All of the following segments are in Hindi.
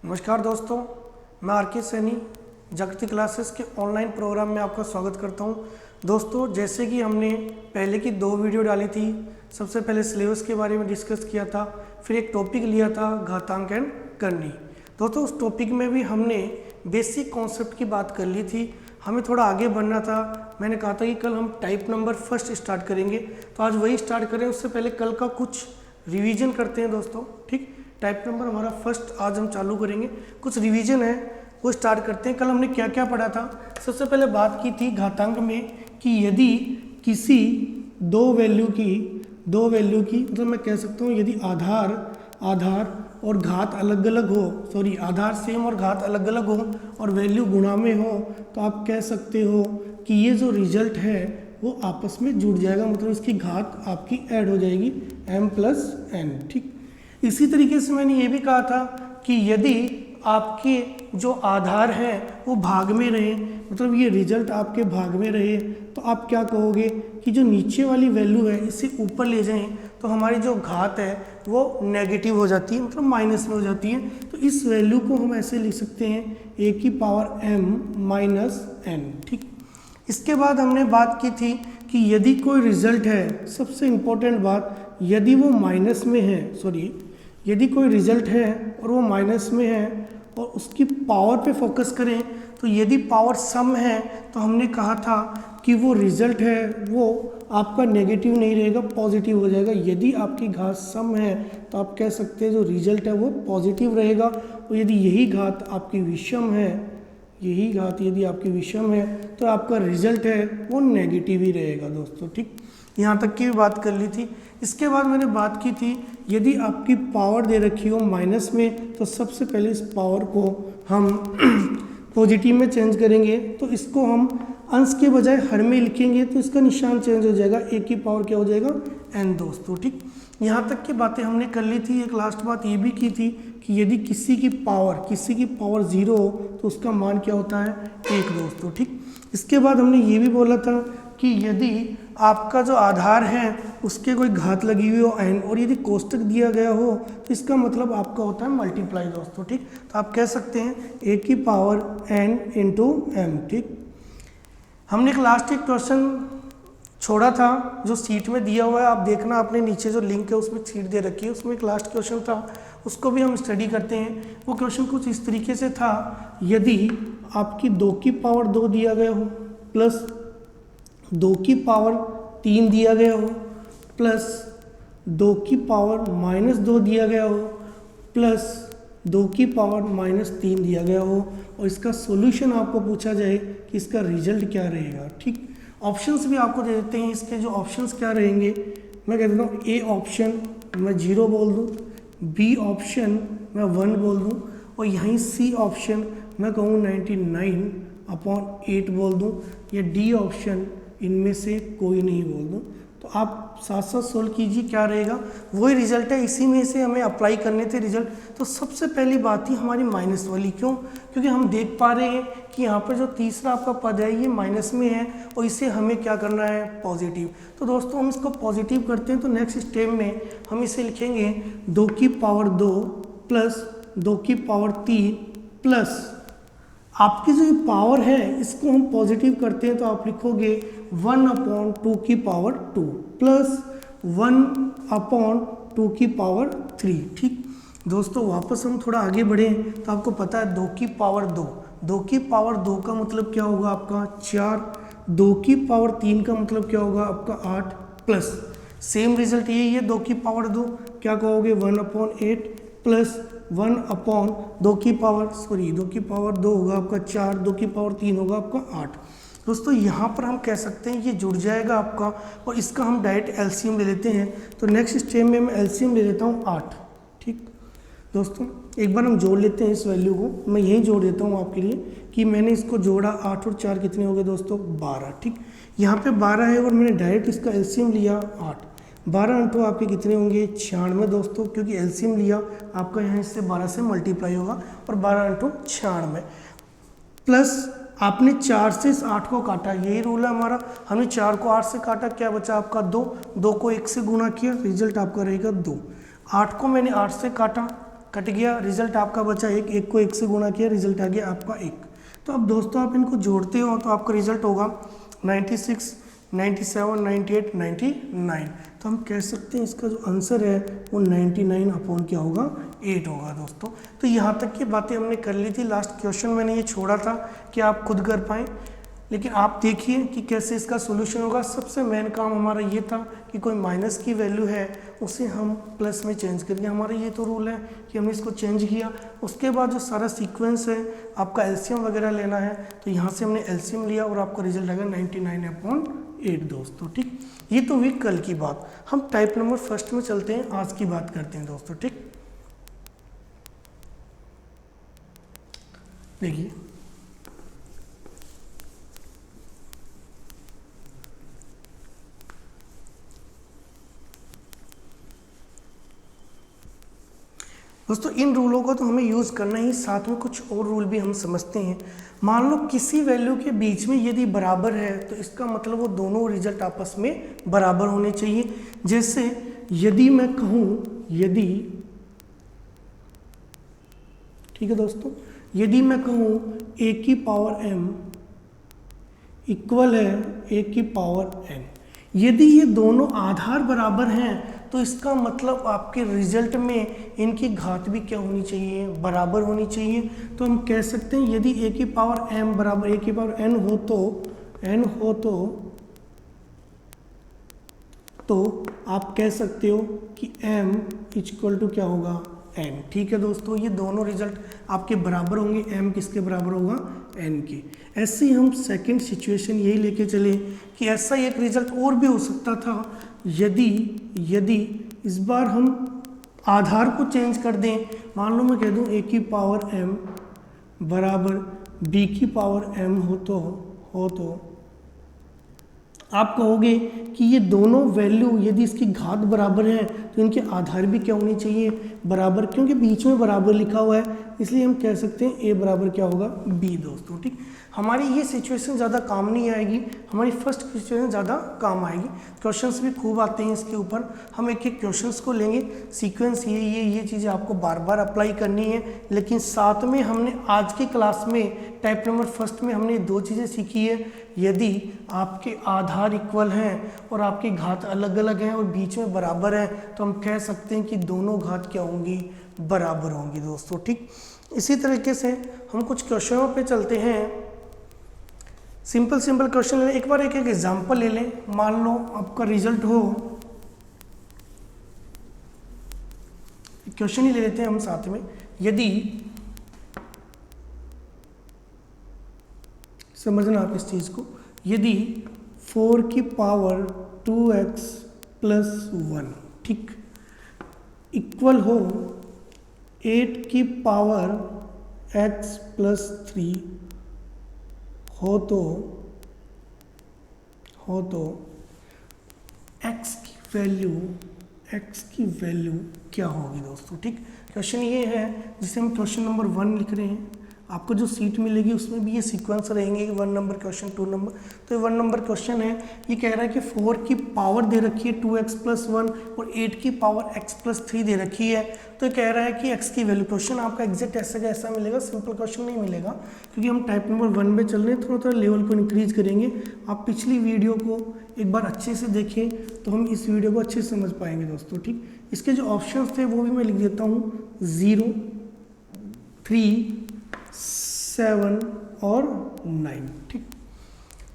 नमस्कार दोस्तों, मैं आर के सैनी जागृति क्लासेस के ऑनलाइन प्रोग्राम में आपका स्वागत करता हूं। दोस्तों, जैसे कि हमने पहले की 2 वीडियो डाली थी, सबसे पहले सिलेबस के बारे में डिस्कस किया था, फिर एक टॉपिक लिया था घातांक एंड करनी। दोस्तों, उस टॉपिक में भी हमने बेसिक कॉन्सेप्ट की बात कर ली थी। हमें थोड़ा आगे बढ़ना था। मैंने कहा था कि कल हम टाइप नंबर फर्स्ट स्टार्ट करेंगे, तो आज वही स्टार्ट करें। उससे पहले कल का कुछ रिवीजन करते हैं दोस्तों। ठीक, टाइप नंबर हमारा फर्स्ट आज हम चालू करेंगे, कुछ रिवीजन है वो स्टार्ट करते हैं। कल हमने क्या क्या पढ़ा था। सबसे पहले बात की थी घातांक में कि यदि किसी दो वैल्यू की मतलब मैं कह सकता हूँ यदि आधार और घात अलग अलग हो, आधार सेम और घात अलग अलग हो और वैल्यू गुणा में हो, तो आप कह सकते हो कि ये जो रिजल्ट है वो आपस में जुड़ जाएगा, मतलब इसकी घात आपकी ऐड हो जाएगी m+n। ठीक, इसी तरीके से मैंने ये भी कहा था कि यदि आपके जो आधार हैं वो भाग में रहे, मतलब ये रिजल्ट आपके भाग में रहे, तो आप क्या कहोगे कि जो नीचे वाली वैल्यू है इसे ऊपर ले जाएं तो हमारी जो घात है वो नेगेटिव हो जाती है, मतलब माइनस में हो जाती है। तो इस वैल्यू को हम ऐसे लिख सकते हैं a⁻m-n। ठीक, इसके बाद हमने बात की थी कि यदि कोई रिजल्ट है, सबसे इम्पोर्टेंट बात, यदि वो माइनस में है, यदि कोई रिजल्ट है और वो माइनस में है और उसकी पावर पे फोकस करें, तो यदि पावर सम है तो हमने कहा था कि वो रिजल्ट है वो आपका नेगेटिव नहीं रहेगा, पॉजिटिव हो जाएगा। यदि आपकी घात सम है तो आप कह सकते हैं जो रिजल्ट है वो पॉजिटिव रहेगा। और यदि यही घात आपकी विषम है, यदि आपकी विषम है तो आपका रिजल्ट है वो नेगेटिव ही रहेगा दोस्तों। ठीक, यहाँ तक की भी बात कर ली थी। इसके बाद मैंने बात की थी यदि आपकी पावर दे रखी हो माइनस में, तो सबसे पहले इस पावर को हम पॉजिटिव में चेंज करेंगे, तो इसको हम अंश के बजाय हर में लिखेंगे तो इसका निशान चेंज हो जाएगा, एक की पावर क्या हो जाएगा n दोस्तों। ठीक, यहाँ तक की बातें हमने कर ली थी। एक लास्ट बात ये भी की थी कि यदि किसी की पावर 0 हो तो उसका मान क्या होता है 1 दोस्तों। ठीक, इसके बाद हमने ये भी बोला था कि यदि आपका जो आधार है उसके कोई घात लगी हुई हो n और यदि कोष्टक दिया गया हो तो इसका मतलब आपका होता है मल्टीप्लाई दोस्तों। ठीक, तो आप कह सकते हैं a⁻n × m। ठीक, हमने एक क्वेश्चन छोड़ा था जो सीट में दिया हुआ है, आप देखना आपने नीचे जो लिंक है उसमें सीट दे रखी है, उसमें एक लास्ट क्वेश्चन था, उसको भी हम स्टडी करते हैं। वो क्वेश्चन कुछ इस तरीके से था, यदि आपकी 2 की पावर 2 दिया गया हो प्लस 2 की पावर 3 दिया गया हो प्लस 2 की पावर -2 दिया गया हो प्लस 2 की पावर -3 दिया गया हो और इसका सॉल्यूशन आपको पूछा जाए कि इसका रिजल्ट क्या रहेगा। ठीक, ऑप्शंस भी आपको दे देते हैं। इसके जो ऑप्शंस क्या रहेंगे, मैं कह देता हूँ ए ऑप्शन मैं 0 बोल दूँ, बी ऑप्शन मैं 1 बोल दूँ और यहीं सी ऑप्शन मैं कहूँ 99/8 बोल दूँ, या डी ऑप्शन इनमें से कोई नहीं बोल दूँ। तो आप साथ साथ सोल्व कीजिए, क्या रहेगा वही रिजल्ट है, इसी में से हमें अप्लाई करने थे रिजल्ट। तो सबसे पहली बात ही हमारी माइनस वाली, क्यों? क्योंकि हम देख पा रहे हैं कि यहाँ पर जो तीसरा आपका पद है ये माइनस में है और इसे हमें क्या करना है पॉजिटिव। तो दोस्तों हम इसको पॉजिटिव करते हैं, तो नेक्स्ट स्टेप में हम इसे लिखेंगे 2 की पावर 2 प्लस 2 की पावर 3 प्लस आपकी जो पावर है इसको हम पॉजिटिव करते हैं तो आप लिखोगे 1/2 की पावर 2 प्लस 1/2 की पावर 3। ठीक दोस्तों, वापस हम थोड़ा आगे बढ़ें तो आपको पता है 2 की पावर 2 की पावर 2 का मतलब क्या होगा आपका 4, 2 की पावर 3 का मतलब क्या होगा आपका 8 प्लस सेम रिजल्ट यही है 2 की पावर 2 क्या कहोगे 1/8 प्लस 1/2 की पावर 2 होगा आपका 4, 2 की पावर 3 होगा आपका 8। दोस्तों यहाँ पर हम कह सकते हैं ये जुड़ जाएगा आपका और इसका हम डायरेक्ट एलसीएम ले लेते हैं। तो नेक्स्ट स्टेप में मैं एलसीएम ले लेता हूँ 8। ठीक दोस्तों, एक बार हम जोड़ लेते हैं इस वैल्यू को, मैं यहीं जोड़ देता हूँ आपके लिए कि मैंने इसको जोड़ा 8 और 4 कितने हो गए दोस्तों 12। ठीक, यहाँ पे 12 है और मैंने डायरेक्ट इसका एलसीएम लिया 8, 12 × आपके कितने होंगे 96 दोस्तों, क्योंकि एलसीएम लिया आपका यहाँ इससे 12 से मल्टीप्लाई होगा और 12 × 96 प्लस आपने 4 से इस 8 को काटा, यही रूल है हमारा। हमने 4 को 8 से काटा, क्या बचा आपका 2 को 1 से गुणा किया, रिजल्ट आपका रहेगा 2। 8 को मैंने 8 से काटा, कट गया, रिजल्ट आपका बचा 1, 1 को 1 से गुणा किया, रिजल्ट आ गया आपका 1। तो अब दोस्तों आप इनको जोड़ते हो तो आपका रिजल्ट होगा 96, 97, 98, 99। तो हम कह सकते हैं इसका जो आंसर है वो 99 अपॉन क्या होगा, 8 होगा दोस्तों। तो यहाँ तक की बातें हमने कर ली थी। लास्ट क्वेश्चन मैंने ये छोड़ा था कि आप खुद कर पाएँ, लेकिन आप देखिए कि कैसे इसका सोल्यूशन होगा। सबसे मेन काम हमारा ये था कि कोई माइनस की वैल्यू है उसे हम प्लस में चेंज करिए। हमारा ये तो रूल है कि हमने इसको चेंज किया। उसके बाद जो सारा सीक्वेंस है आपका एलसीएम वगैरह लेना है, तो यहाँ से हमने एलसीएम लिया और आपका रिजल्ट आएगा 99/8 दोस्तों। ठीक, ये तो हुई कल की बात। हम टाइप नंबर फर्स्ट में चलते हैं, आज की बात करते हैं दोस्तों। ठीक, देखिए दोस्तों, इन रूलों को तो हमें यूज़ करना ही, साथ में कुछ और रूल भी हम समझते हैं। मान लो किसी वैल्यू के बीच में यदि बराबर है तो इसका मतलब वो दोनों रिजल्ट आपस में बराबर होने चाहिए। जैसे यदि मैं कहूँ, यदि, ठीक है दोस्तों, यदि मैं कहूँ a की पावर m इक्वल है a की पावर n, यदि ये दोनों आधार बराबर हैं तो इसका मतलब आपके रिजल्ट में इनकी घात भी क्या होनी चाहिए, बराबर होनी चाहिए। तो हम कह सकते हैं यदि a की पावर m बराबर a की पावर n हो तो आप कह सकते हो कि m इक्वल टू क्या होगा, n। ठीक है दोस्तों, ये दोनों रिजल्ट आपके बराबर होंगे। m किसके बराबर होगा, n के। ऐसे ही हम सेकंड सिचुएशन यही लेके चले कि ऐसा एक रिजल्ट और भी हो सकता था, यदि इस बार हम आधार को चेंज कर दें। मान लो मैं कह दूं a की पावर m बराबर b की पावर m हो तो आप कहोगे कि ये दोनों वैल्यू यदि इसकी घात बराबर है तो इनके आधार भी क्या होनी चाहिए, बराबर, क्योंकि बीच में बराबर लिखा हुआ है, इसलिए हम कह सकते हैं a बराबर क्या होगा, b दोस्तों। ठीक, हमारी ये सिचुएशन ज़्यादा काम नहीं आएगी, हमारी फर्स्ट सिचुएशन ज़्यादा काम आएगी। क्वेश्चंस भी खूब आते हैं इसके ऊपर, हम एक एक क्वेश्चंस को लेंगे। सीक्वेंस ये चीज़ें आपको बार बार अप्लाई करनी है, लेकिन साथ में हमने आज की क्लास में टाइप नंबर फर्स्ट में हमने 2 चीज़ें सीखी है। यदि आपके आधार इक्वल हैं और आपकी घात अलग अलग हैं और बीच में बराबर है तो हम कह सकते हैं कि दोनों घात क्या होंगी, बराबर होंगी दोस्तों। ठीक, इसी तरीके से हम कुछ क्वेश्चनों पे चलते हैं। सिंपल क्वेश्चन ले लें, एक बार एक एग्जाम्पल ले लें। मान लो आपका रिजल्ट हो, क्वेश्चन ही ले लेते हैं हम साथ में। यदि, समझना आप इस चीज़ को, यदि 4 की पावर 2x प्लस 1, ठीक, इक्वल हो 8 की पावर x प्लस 3 हो तो x की वैल्यू क्या होगी दोस्तों। ठीक, क्वेश्चन ये है जिसे हम क्वेश्चन नंबर 1 लिख रहे हैं। आपको जो सीट मिलेगी उसमें भी ये सीक्वेंस रहेंगे, 1 नंबर क्वेश्चन, 2 नंबर। तो ये 1 नंबर क्वेश्चन है, ये कह रहा है कि 4 की पावर दे रखी है 2x प्लस 1 और 8 की पावर x प्लस 3 दे रखी है। तो ये कह रहा है कि x की वैल्यू, क्वेश्चन आपका एग्जैक्ट ऐसा का ऐसा मिलेगा, सिंपल क्वेश्चन नहीं मिलेगा, क्योंकि हम टाइप नंबर 1 में चल रहे हैं, थोड़ा लेवल को इंक्रीज करेंगे। आप पिछली वीडियो को एक बार अच्छे से देखें तो हम इस वीडियो को अच्छे से समझ पाएंगे दोस्तों। ठीक, इसके जो ऑप्शन थे वो भी मैं लिख देता हूँ, 0, 3, 7 और 9। ठीक,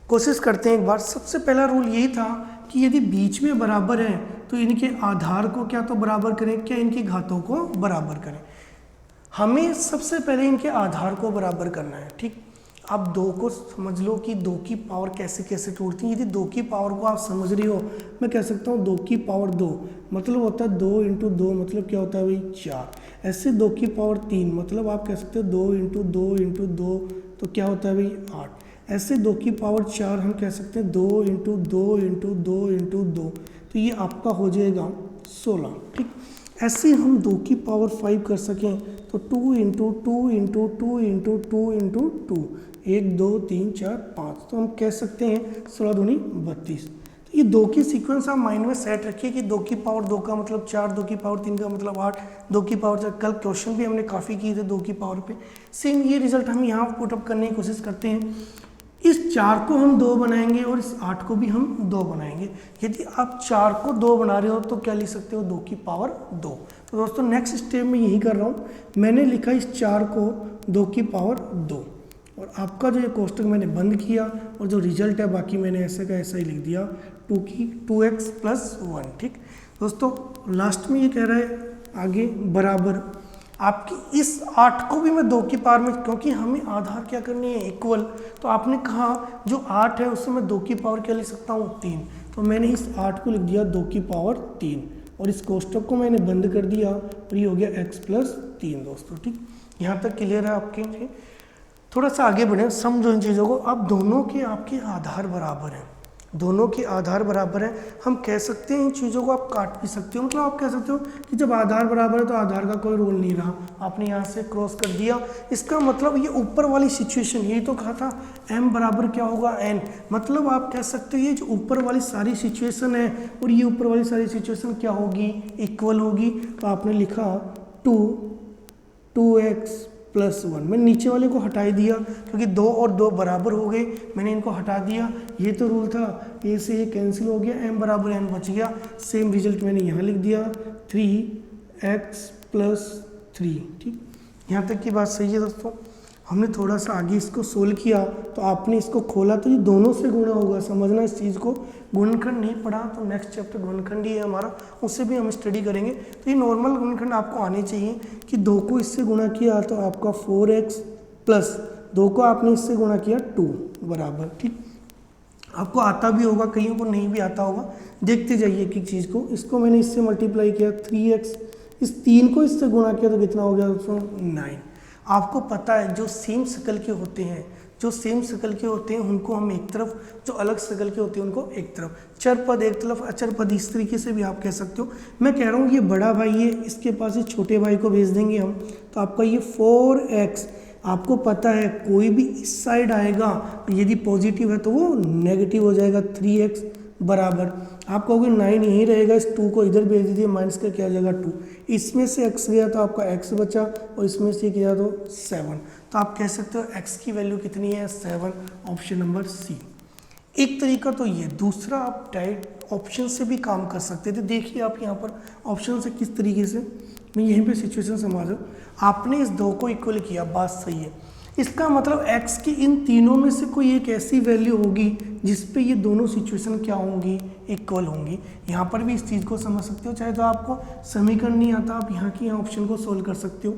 कोशिश करते हैं एक बार। सबसे पहला रूल यही था कि यदि बीच में बराबर है तो इनके आधार को क्या तो बराबर करें, क्या इनकी घातों को बराबर करें। हमें सबसे पहले इनके आधार को बराबर करना है। ठीक, आप 2 को समझ लो कि 2 की पावर कैसे कैसे टूटती है। यदि 2 की पावर को आप समझ रही हो, मैं कह सकता हूँ 2 की पावर 2 मतलब होता है 2 × 2 मतलब क्या होता है भाई, 4। ऐसे 2 की पावर 3 मतलब आप कह सकते हो 2 × 2 × 2 तो क्या होता है भाई, 8। ऐसे 2 की पावर 4 हम कह सकते हैं 2 × 2 × 2 × 2 तो ये आपका हो जाएगा 16। ठीक, ऐसे हम 2 की पावर 5 कर सकें तो 2 × 2 × 2 × 2 × 2 1 2 3 4 5 तो हम कह सकते हैं 16 दूनी 32। तो ये 2 की सीक्वेंस आप माइंड में सेट रखिए कि 2 की पावर 2 का मतलब 4, 2 की पावर 3 का मतलब 8, 2 की पावर 4। कल क्वेश्चन भी हमने काफ़ी किए थे 2 की पावर पे। सेम ये रिजल्ट हम यहाँ पुटअप करने की कोशिश करते हैं। इस 4 को हम 2 बनाएंगे और इस 8 को भी हम 2 बनाएंगे। यदि आप 4 को 2 बना रहे हो तो क्या लिख सकते हो, 2 की पावर 2। तो दोस्तों नेक्स्ट स्टेप में यही कर रहा हूँ, मैंने लिखा इस 4 को 2 की पावर 2 और आपका जो ये कोष्टक मैंने बंद किया और जो रिजल्ट है बाकी मैंने ऐसे का ऐसा ही लिख दिया 2x प्लस 1। ठीक दोस्तों, लास्ट में ये कह रहा है आगे बराबर आपकी इस 8 को भी मैं 2 की पावर में, क्योंकि हमें आधार क्या करनी है, इक्वल। तो आपने कहा जो 8 है उससे मैं 2 की पावर क्या लिख सकता हूँ, 3। तो मैंने इस 8 को लिख दिया 2 की पावर 3 और इस कोष्टक को मैंने बंद कर दिया और ये हो गया x प्लस 3 दोस्तों। ठीक, यहाँ तक क्लियर है आपके लिए? थोड़ा सा आगे बढ़े, समझो इन चीज़ों को। अब दोनों के आपके आधार बराबर हैं, दोनों के आधार बराबर है। हम कह सकते हैं इन चीज़ों को आप काट भी सकते हो, मतलब आप कह सकते हो कि जब आधार बराबर है तो आधार का कोई रोल नहीं रहा, आपने यहाँ से क्रॉस कर दिया। इसका मतलब ये ऊपर वाली सिचुएशन, यही तो कहा था m बराबर क्या होगा n, मतलब आप कह सकते हो ये जो ऊपर वाली सारी सिचुएशन है और ये ऊपर वाली सारी सिचुएशन क्या होगी, इक्वल होगी। तो आपने लिखा 2x प्लस 1। मैं नीचे वाले को हटा दिया क्योंकि 2 और 2 बराबर हो गए, मैंने इनको हटा दिया। ये तो रूल था, ए से ये कैंसिल हो गया, m बराबर n बच गया। सेम रिजल्ट मैंने यहाँ लिख दिया 3x प्लस 3। ठीक, यहाँ तक की बात सही है दोस्तों। हमने थोड़ा सा आगे इसको सोल्व किया तो आपने इसको खोला तो ये दोनों से गुणा होगा, समझना इस चीज़ को। गुणनखंड नहीं पढ़ा तो नेक्स्ट चैप्टर गुणनखंड ही है हमारा, उससे भी हम स्टडी करेंगे। तो ये नॉर्मल गुणनखंड आपको आने चाहिए कि 2 को इससे गुणा किया तो आपका 4x प्लस 2 को आपने इससे गुणा किया 2 बराबर। ठीक, आपको आता भी होगा, कईयों को नहीं भी आता होगा, देखते जाइए एक एक चीज़ को। इसको मैंने इससे मल्टीप्लाई किया 3x, इस 3 को इससे गुणा किया तो कितना हो गया दोस्तों, 9। आपको पता है जो सेम शक्ल के होते हैं, जो सेम शक्ल के होते हैं उनको हम एक तरफ, जो अलग शक्ल के होते हैं उनको एक तरफ, चर पद एक तरफ, अचर पद इस तरीके से भी आप कह सकते हो। मैं कह रहा हूँ ये बड़ा भाई है, इसके पास ये छोटे भाई को भेज देंगे हम, तो आपका ये 4x, आपको पता है कोई भी इस साइड आएगा यदि पॉजिटिव है तो वो नेगेटिव हो जाएगा। 3x बराबर आप कहोगे 9 यहीं रहेगा, इस 2 को इधर भेज दीजिए, माइनस का क्या आ जाएगा 2, इसमें से x गया तो आपका x बचा और इसमें से किया तो 7। तो आप कह सकते हो x की वैल्यू कितनी है, 7, ऑप्शन नंबर सी। एक तरीका तो ये, दूसरा आप डायरेक्ट ऑप्शन से भी काम कर सकते थे। देखिए आप यहाँ पर ऑप्शन से किस तरीके से, मैं यहीं पे सिचुएशन समझो, आपने इस 2 को इक्वल किया, बात सही है। इसका मतलब x की इन तीनों में से कोई एक ऐसी वैल्यू होगी जिस पे ये दोनों सिचुएशन क्या होंगी, इक्वल होंगी। यहाँ पर भी इस चीज़ को समझ सकते हो, चाहे तो आपको समीकरण नहीं आता आप यहाँ की यहाँ ऑप्शन को सोल्व कर सकते हो,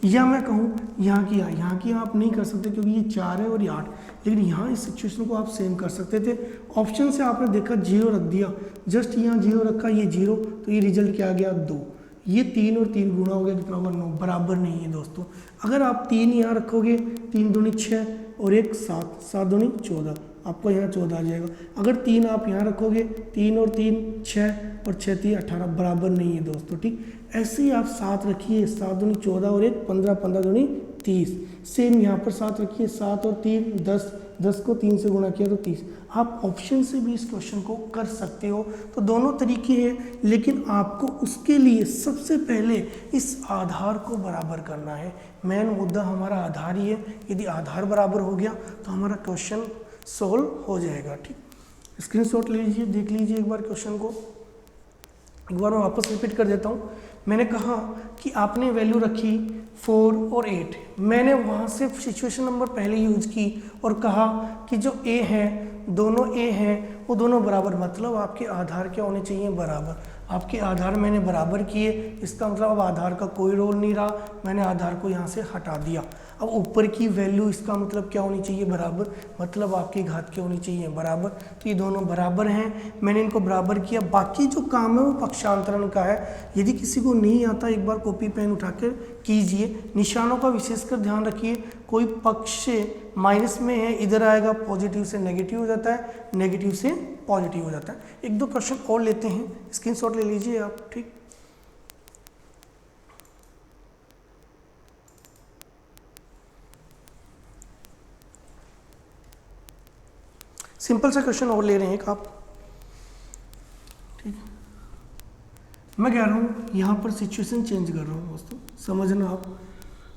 या मैं कहूँ यहाँ की यहाँ आप नहीं कर सकते क्योंकि ये 4 है और ये 8, लेकिन यहाँ इस सिचुएशन को आप सेम कर सकते थे। ऑप्शन से आपने देखा 0 रख दिया, जस्ट यहाँ 0 रखा, ये 0, तो ये रिजल्ट क्या आ गया 2। ये 3 और 3 गुणा हो गया, कितना होगा 9, बराबर नहीं है दोस्तों। अगर आप 3 यहाँ रखोगे, 3 दूनी 6 और 1 7, 7 दूनी 14, आपको यहाँ 14 आ जाएगा। अगर 3 आप यहाँ रखोगे, 3 और 3 6 और 6 3 18, बराबर नहीं है दोस्तों। ठीक, ऐसे ही आप 7 रखिए, 7 दूनी 14 और 1 15, 15 दूनी 30। सेम यहाँ पर 7 रखिए, 7 और 3 10, 10 को 3 से गुणा किया तो 30। आप ऑप्शन से भी इस क्वेश्चन को कर सकते हो। तो दोनों तरीके हैं, लेकिन आपको उसके लिए सबसे पहले इस आधार को बराबर करना है। मेन मुद्दा हमारा आधार ही है। यदि आधार बराबर हो गया तो हमारा क्वेश्चन सोल्व हो जाएगा। ठीक, स्क्रीनशॉट ले लीजिए, देख लीजिए एक बार क्वेश्चन को। एक बार मैं वापस रिपीट कर देता हूँ। मैंने कहा कि आपने वैल्यू रखी 4 और 8, मैंने वहाँ से सिचुएशन नंबर पहले यूज की और कहा कि जो a है, दोनों a हैं वो दोनों बराबर, मतलब आपके आधार क्या होने चाहिए, बराबर। आपके आधार मैंने बराबर किए, इसका मतलब अब आधार का कोई रोल नहीं रहा, मैंने आधार को यहाँ से हटा दिया। अब ऊपर की वैल्यू, इसका मतलब क्या होनी चाहिए, बराबर, मतलब आपकी घात क्या होनी चाहिए, बराबर। तो ये दोनों बराबर हैं, मैंने इनको बराबर किया। बाकी जो काम है वो पक्षांतरण का है। यदि किसी को नहीं आता एक बार कॉपी पेन उठाकर कीजिए। निशानों का विशेषकर ध्यान रखिए, कोई पक्ष से माइनस में है, इधर आएगा पॉजिटिव से नेगेटिव हो जाता है, नेगेटिव से पॉजिटिव हो जाता है। एक दो क्वेश्चन और लेते हैं, स्क्रीनशॉट ले लीजिए आप। ठीक, सिंपल सा क्वेश्चन और ले रहे हैं एक आप। मैं कह रहा हूँ यहाँ पर सिचुएशन चेंज कर रहा हूँ दोस्तों, समझना आप।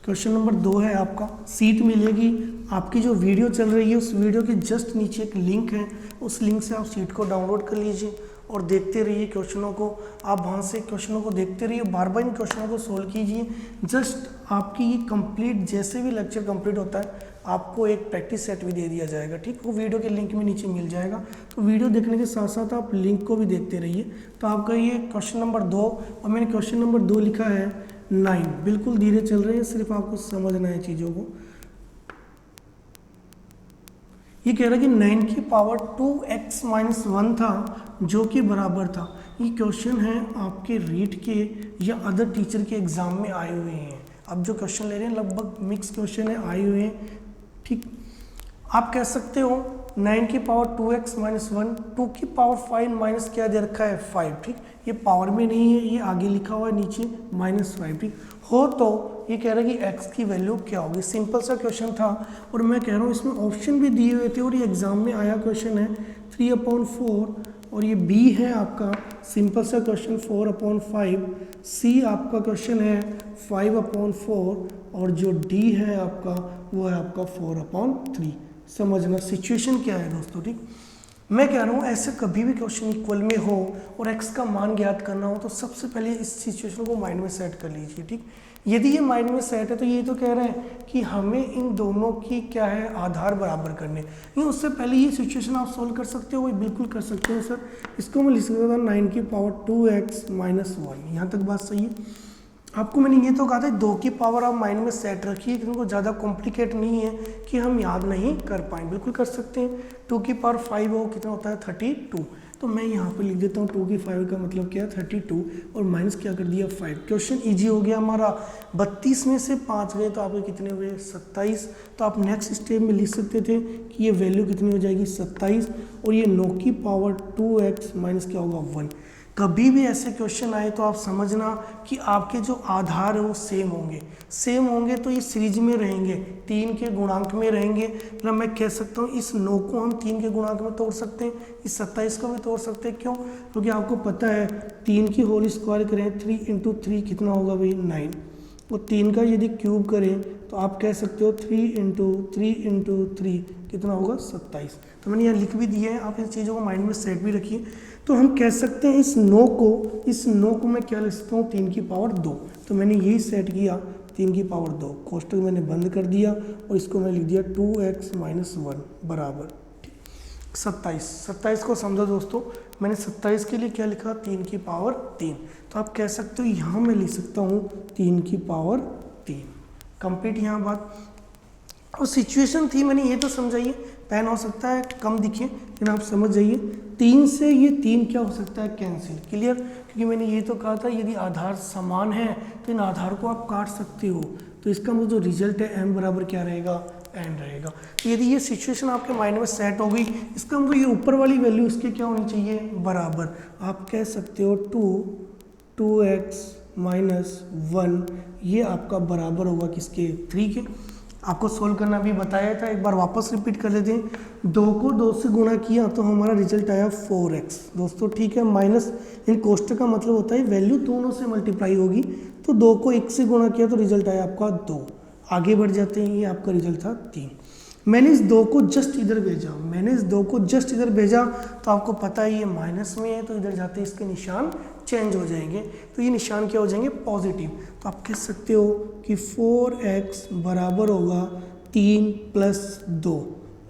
क्वेश्चन नंबर 2 है आपका, सीट मिलेगी आपकी जो वीडियो चल रही है उस वीडियो के जस्ट नीचे एक लिंक है, उस लिंक से आप सीट को डाउनलोड कर लीजिए और देखते रहिए क्वेश्चनों को। आप वहाँ से क्वेश्चनों को देखते रहिए, बार बार इन क्वेश्चनों को सोल्व कीजिए। जस्ट आपकी ये कंप्लीट, जैसे भी लेक्चर कंप्लीट होता है आपको एक प्रैक्टिस सेट भी दे दिया जाएगा, ठीक, वो वीडियो के लिंक में नीचे मिल जाएगा। तो वीडियो देखने के साथ साथ आप लिंक को भी देखते रहिए। तो आपका ये क्वेश्चन नंबर 2, और मैंने क्वेश्चन नंबर 2 लिखा है 9, बिल्कुल धीरे चल रहे हैं, सिर्फ आपको समझना है चीज़ों को। ये कह रहा है कि 9 की पावर 2x - 1 था जो कि बराबर था। ये क्वेश्चन है आपके रीट के या अदर टीचर के एग्जाम में आए हुए हैं। अब जो क्वेश्चन ले रहे हैं लगभग मिक्स क्वेश्चन है, आए हुए हैं, ठीक। आप कह सकते हो 9 की पावर 2x - 1, 2 की पावर 5 माइनस क्या दे रखा है 5, ठीक। ये पावर में नहीं है, ये आगे लिखा हुआ है नीचे -5, ठीक। हो तो ये कह रहा है कि x की वैल्यू क्या होगी। सिंपल सा क्वेश्चन था और मैं कह रहा हूँ इसमें ऑप्शन भी दिए हुए थे और ये एग्जाम में आया क्वेश्चन है 3/4, और ये b है आपका सिंपल सा क्वेश्चन 4/5, c आपका क्वेश्चन है 5/4, और जो d है आपका वो है आपका 4/3। समझना सिचुएशन क्या है दोस्तों, ठीक। मैं कह रहा हूँ ऐसे कभी भी क्वेश्चन इक्वल में हो और x का मान ज्ञात करना हो तो सबसे पहले इस सिचुएशन को माइंड में सेट कर लीजिए, ठीक। यदि ये माइंड में सेट है तो ये तो कह रहे हैं कि हमें इन दोनों की क्या है आधार बराबर करने, ये उससे पहले ये सिचुएशन आप सोल्व कर सकते हो, वही बिल्कुल कर सकते हो सर। इसको मैं लिख सकता था 9 की पावर 2x - 1, यहाँ तक बात सही है। आपको मैंने ये तो कहा था 2 की पावर आप माइंड में सेट रखिए, क्योंकि ज़्यादा कॉम्प्लिकेट नहीं है कि हम याद नहीं कर पाएँ, बिल्कुल कर सकते हैं। 2 की पावर 5 हो कितना होता है 32, तो मैं यहाँ पे लिख देता हूँ 2 की 5 का मतलब क्या है 32, और माइनस क्या कर दिया 5। क्वेश्चन इजी हो गया हमारा। 32 में से 5 गए तो आपके कितने हुए 27। तो आप नेक्स्ट स्टेप में लिख सकते थे कि ये वैल्यू कितनी हो जाएगी 27, और ये 9 की पावर 2x माइनस क्या होगा 1। कभी भी ऐसे क्वेश्चन आए तो आप समझना कि आपके जो आधार है वो सेम होंगे तो ये सीरीज में रहेंगे, 3 के गुणांक में रहेंगे। मतलब मैं कह सकता हूँ इस 9 को हम 3 के गुणांक में तोड़ सकते हैं, इस 27 को भी तोड़ सकते हैं। क्यों? क्योंकि आपको पता है 3 की होल स्क्वायर करें 3 × 3 कितना होगा भाई 9, और 3 का यदि क्यूब करें तो आप कह सकते हो 3 × 3 कितना होगा 27। तो मैंने यहाँ लिख भी दिया है, आप इन चीज़ों को माइंड में सेट भी रखिए। तो हम कह सकते हैं इस 9 को मैं क्या लिख सकता हूँ 3 की पावर 2। तो मैंने यही सेट किया 3 की पावर 2, कोष्टक मैंने बंद कर दिया और इसको मैं लिख दिया 2x - 1 बराबर 27 को समझो दोस्तों, मैंने 27 के लिए क्या लिखा 3 की पावर 3। तो आप कह सकते हो यहाँ मैं लिख सकता हूँ 3 की पावर 3। कंप्लीट यहाँ बात। और सिचुएशन थी मैंने ये तो समझाइए, पेन हो सकता है कम दिखे लेकिन आप समझ जाइए 3 से ये 3 क्या हो सकता है कैंसिल, क्लियर। क्योंकि मैंने ये तो कहा था यदि आधार समान है तो इन आधार को आप काट सकते हो। तो इसका मतलब जो रिजल्ट है m बराबर क्या रहेगा n रहेगा। तो यदि ये सिचुएशन आपके माइंड में सेट हो गई, इसका मतलब ये ऊपर वाली वैल्यू इसके क्या होनी चाहिए बराबर। आप कह सकते हो 2x - 1 ये आपका बराबर होगा किसके 3 के। आपको सोल्व करना भी बताया था, एक बार वापस रिपीट कर लेते हैं। 2 को 2 से गुणा किया तो हमारा रिजल्ट आया 4x दोस्तों, ठीक है। माइनस इन कोष्टक का मतलब होता है वैल्यू दोनों से मल्टीप्लाई होगी, तो 2 को 1 से गुणा किया तो रिजल्ट आया आपका 2। आगे बढ़ जाते हैं, ये आपका रिजल्ट था 3। मैंने इस 2 को जस्ट इधर भेजा, तो आपको पता है ये माइनस में है तो इधर जाते इसके निशान चेंज हो जाएंगे, तो ये निशान क्या हो जाएंगे पॉजिटिव। तो आप कह सकते हो कि 4x बराबर होगा 3 + 2,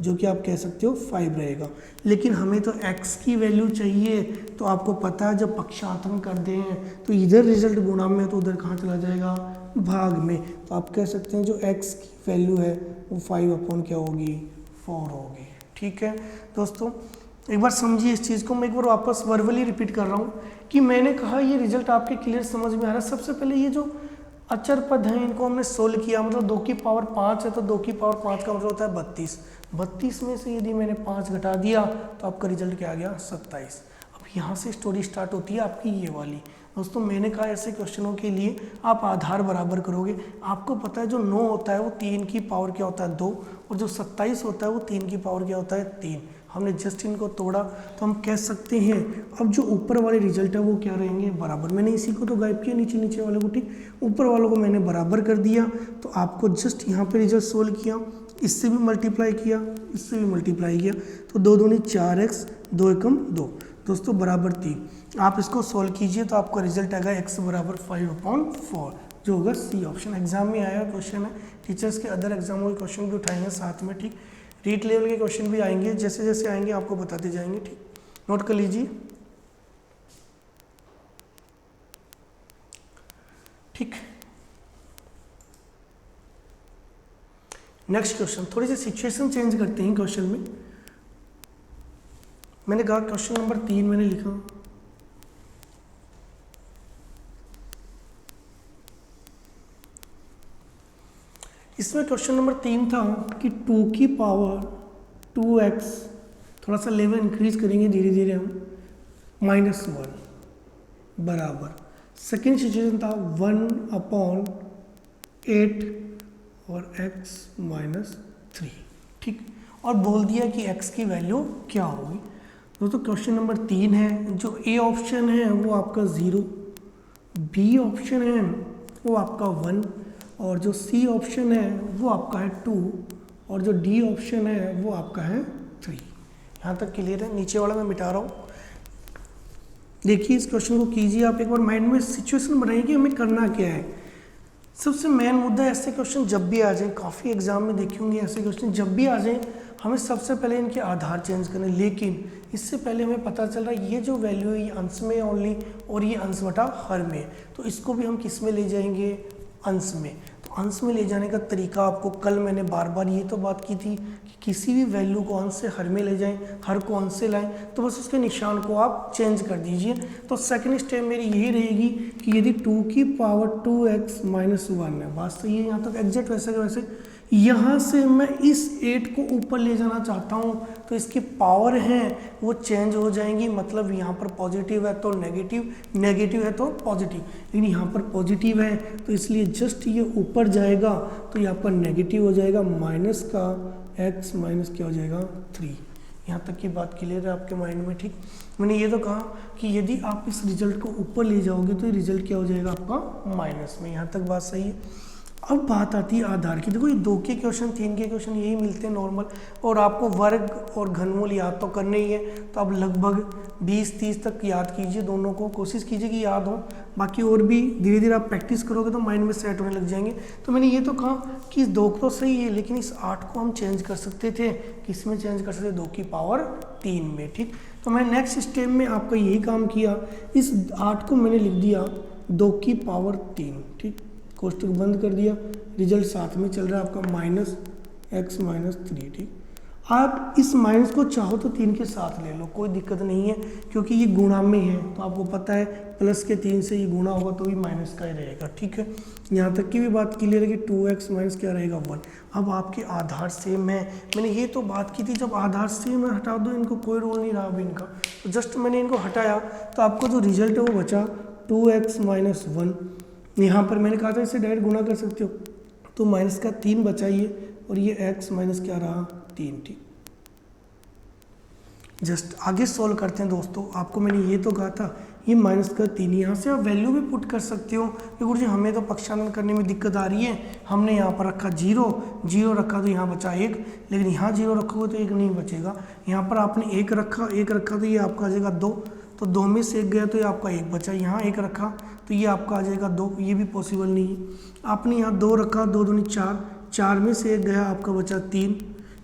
जो कि आप कह सकते हो 5 रहेगा। लेकिन हमें तो x की वैल्यू चाहिए, तो आपको पता है जब पक्षांतरण कर दें तो इधर रिजल्ट गुणा में तो उधर कहाँ चला जाएगा भाग में। तो आप कह सकते हैं जो x की वैल्यू है वो 5 क्या होगी 4 होगी, ठीक है दोस्तों। एक बार समझिए इस चीज़ को, मैं एक बार वापस वर्बली रिपीट कर रहा हूँ कि मैंने कहा ये रिजल्ट आपके क्लियर समझ में आ रहा है। सबसे पहले ये जो अचर पद हैं इनको हमने सोल्व किया, मतलब 2 की पावर 5 है तो 2 की पावर 5 का मतलब होता है 32 में से यदि मैंने 5 घटा दिया तो आपका रिजल्ट क्या आ गया 27। अब यहाँ से स्टोरी स्टार्ट होती है आपकी ये वाली। दोस्तों मैंने कहा ऐसे क्वेश्चनों के लिए आप आधार बराबर करोगे। आपको पता है जो 9 होता है वो 3 की पावर क्या होता है 2, और जो 27 होता है वो 3 की पावर क्या होता है 3। हमने जस्ट इनको तोड़ा, तो हम कह सकते हैं अब जो ऊपर वाले रिजल्ट है वो क्या रहेंगे, बराबर। मैंने इसी को तो गायब किया नीचे नीचे वाले को, ठीक, ऊपर वालों को मैंने बराबर कर दिया। तो आपको जस्ट यहाँ पे रिजल्ट सोल्व किया, इससे भी मल्टीप्लाई किया, इससे भी मल्टीप्लाई किया, तो 2 दूनी 4x, 2 एकम 2 दोस्तों बराबर 3। आप इसको सोल्व कीजिए तो आपका रिजल्ट आएगा x बराबर 5/4, जो होगा सी ऑप्शन। एग्जाम में आया क्वेश्चन है, टीचर्स के अदर एग्जामों के क्वेश्चन भी उठाएंगे साथ में, ठीक। रीट लेवल के क्वेश्चन भी आएंगे, जैसे जैसे आएंगे आपको बताते जाएंगे, ठीक, नोट कर लीजिए, ठीक। नेक्स्ट क्वेश्चन, थोड़ी सी सिचुएशन चेंज करते हैं क्वेश्चन में। मैंने कहा क्वेश्चन नंबर 3 मैंने लिखा, इसमें क्वेश्चन नंबर 3 था कि 2 की पावर 2x, थोड़ा सा लेवल इंक्रीज करेंगे धीरे धीरे हम, -1 बराबर। सेकेंड सिचुएशन था 1/8 और x -3, ठीक। और बोल दिया कि x की वैल्यू क्या होगी। दोस्तों क्वेश्चन नंबर 3 है, जो ए ऑप्शन है वो आपका 0, बी ऑप्शन है वो आपका 1, और जो सी ऑप्शन है वो आपका है 2, और जो डी ऑप्शन है वो आपका है 3। यहाँ तक क्लियर है। नीचे वाला मैं मिटा रहा हूँ। देखिए इस क्वेश्चन को कीजिए आप एक बार, माइंड में सिचुएशन बनाइए कि हमें करना क्या है। सबसे मेन मुद्दा, ऐसे क्वेश्चन जब भी आ जाए, काफ़ी एग्जाम में देखे होंगे ऐसे क्वेश्चन जब भी आ जाए, हमें सबसे पहले इनके आधार चेंज करने। लेकिन इससे पहले हमें पता चल रहा है ये जो वैल्यू है ये अंश में ओनली, और ये अंश बटा हर में, तो इसको भी हम किस में ले जाएंगे, अंश में। तो अंश में ले जाने का तरीका आपको, कल मैंने बार बार ये तो बात की थी कि किसी भी वैल्यू को अंश से हर में ले जाएं, हर को अंश से लाएं, तो बस उसके निशान को आप चेंज कर दीजिए। तो सेकंड स्टेप मेरी यही रहेगी कि यदि 2 की पावर 2x -1 है, बात सही है यहाँ तक एग्जैक्ट वैसे के वैसे, यहाँ से मैं इस 8 को ऊपर ले जाना चाहता हूँ, तो इसकी पावर हैं वो चेंज हो जाएंगी। मतलब यहाँ पर पॉजिटिव है तो नेगेटिव, नेगेटिव है तो पॉजिटिव, लेकिन यहाँ पर पॉजिटिव है तो इसलिए जस्ट ये ऊपर जाएगा तो ये आपका नेगेटिव हो जाएगा, माइनस का x माइनस क्या हो जाएगा 3। यहाँ तक की बात क्लियर है आपके माइंड में, ठीक। मैंने ये तो कहा कि यदि आप इस रिजल्ट को ऊपर ले जाओगे तो ये रिजल्ट क्या हो जाएगा आपका माइनस में। यहाँ तक बात सही है। अब बात आती है आधार की। देखो ये 2 के क्वेश्चन, 3 के क्वेश्चन यही मिलते हैं नॉर्मल, और आपको वर्ग और घनमूल याद तो करने ही है, तो अब लगभग 20-30 तक याद कीजिए, दोनों को कोशिश कीजिए कि याद हो। बाकी और भी धीरे धीरे आप प्रैक्टिस करोगे तो माइंड में सेट होने लग जाएंगे। तो मैंने ये तो कहा कि इस 2 तो सही है, लेकिन इस 8 को हम चेंज कर सकते थे, किस में चेंज कर सकते थे, 2 की पावर 3 में, ठीक। तो मैं नेक्स्ट स्टेप में आपका यही काम किया, इस 8 को मैंने लिख दिया 2 की पावर 3, ठीक। कोष्टक बंद कर दिया, रिजल्ट साथ में चल रहा है आपका -x -3, ठीक। आप इस माइनस को चाहो तो 3 के साथ ले लो, कोई दिक्कत नहीं है, क्योंकि ये गुणा में है तो आपको पता है प्लस के 3 से ये गुणा होगा तो भी माइनस का ही रहेगा, ठीक है। यहाँ तक की भी बात क्लियर है कि 2x माइनस क्या रहेगा 1। अब आपके आधार सेम है, मैंने ये तो बात की थी जब आधार सेम है हटा दो इनको, कोई रोल नहीं रहा अभी इनका, तो जस्ट मैंने इनको हटाया तो आपको जो रिजल्ट है वो बचा 2x -1। यहाँ पर मैंने कहा था इसे डायरेक्ट गुणा कर सकते हो, तो माइनस का 3 बचाइए और ये x माइनस क्या रहा 3, ठीक। जस्ट आगे सॉल्व करते हैं दोस्तों। आपको मैंने ये तो कहा था ये माइनस का 3, यहाँ से आप वैल्यू भी पुट कर सकते हो कि गुरुजी हमें तो पक्षांतर करने में दिक्कत आ रही है, हमने यहाँ पर रखा 0 रखा तो यहाँ बचा 1, लेकिन यहाँ 0 रखोगे तो 1 नहीं बचेगा। यहाँ पर आपने 1 रखा तो ये आपका आ जाएगा 2, तो 2 में से 1 गया तो ये आपका 1 बचा। यहाँ 1 रखा तो ये आपका आ जाएगा 2, ये भी पॉसिबल नहीं है। आपने यहाँ 2 रखा, 2 दूनी 4 में से 1 गया आपका बचा 3,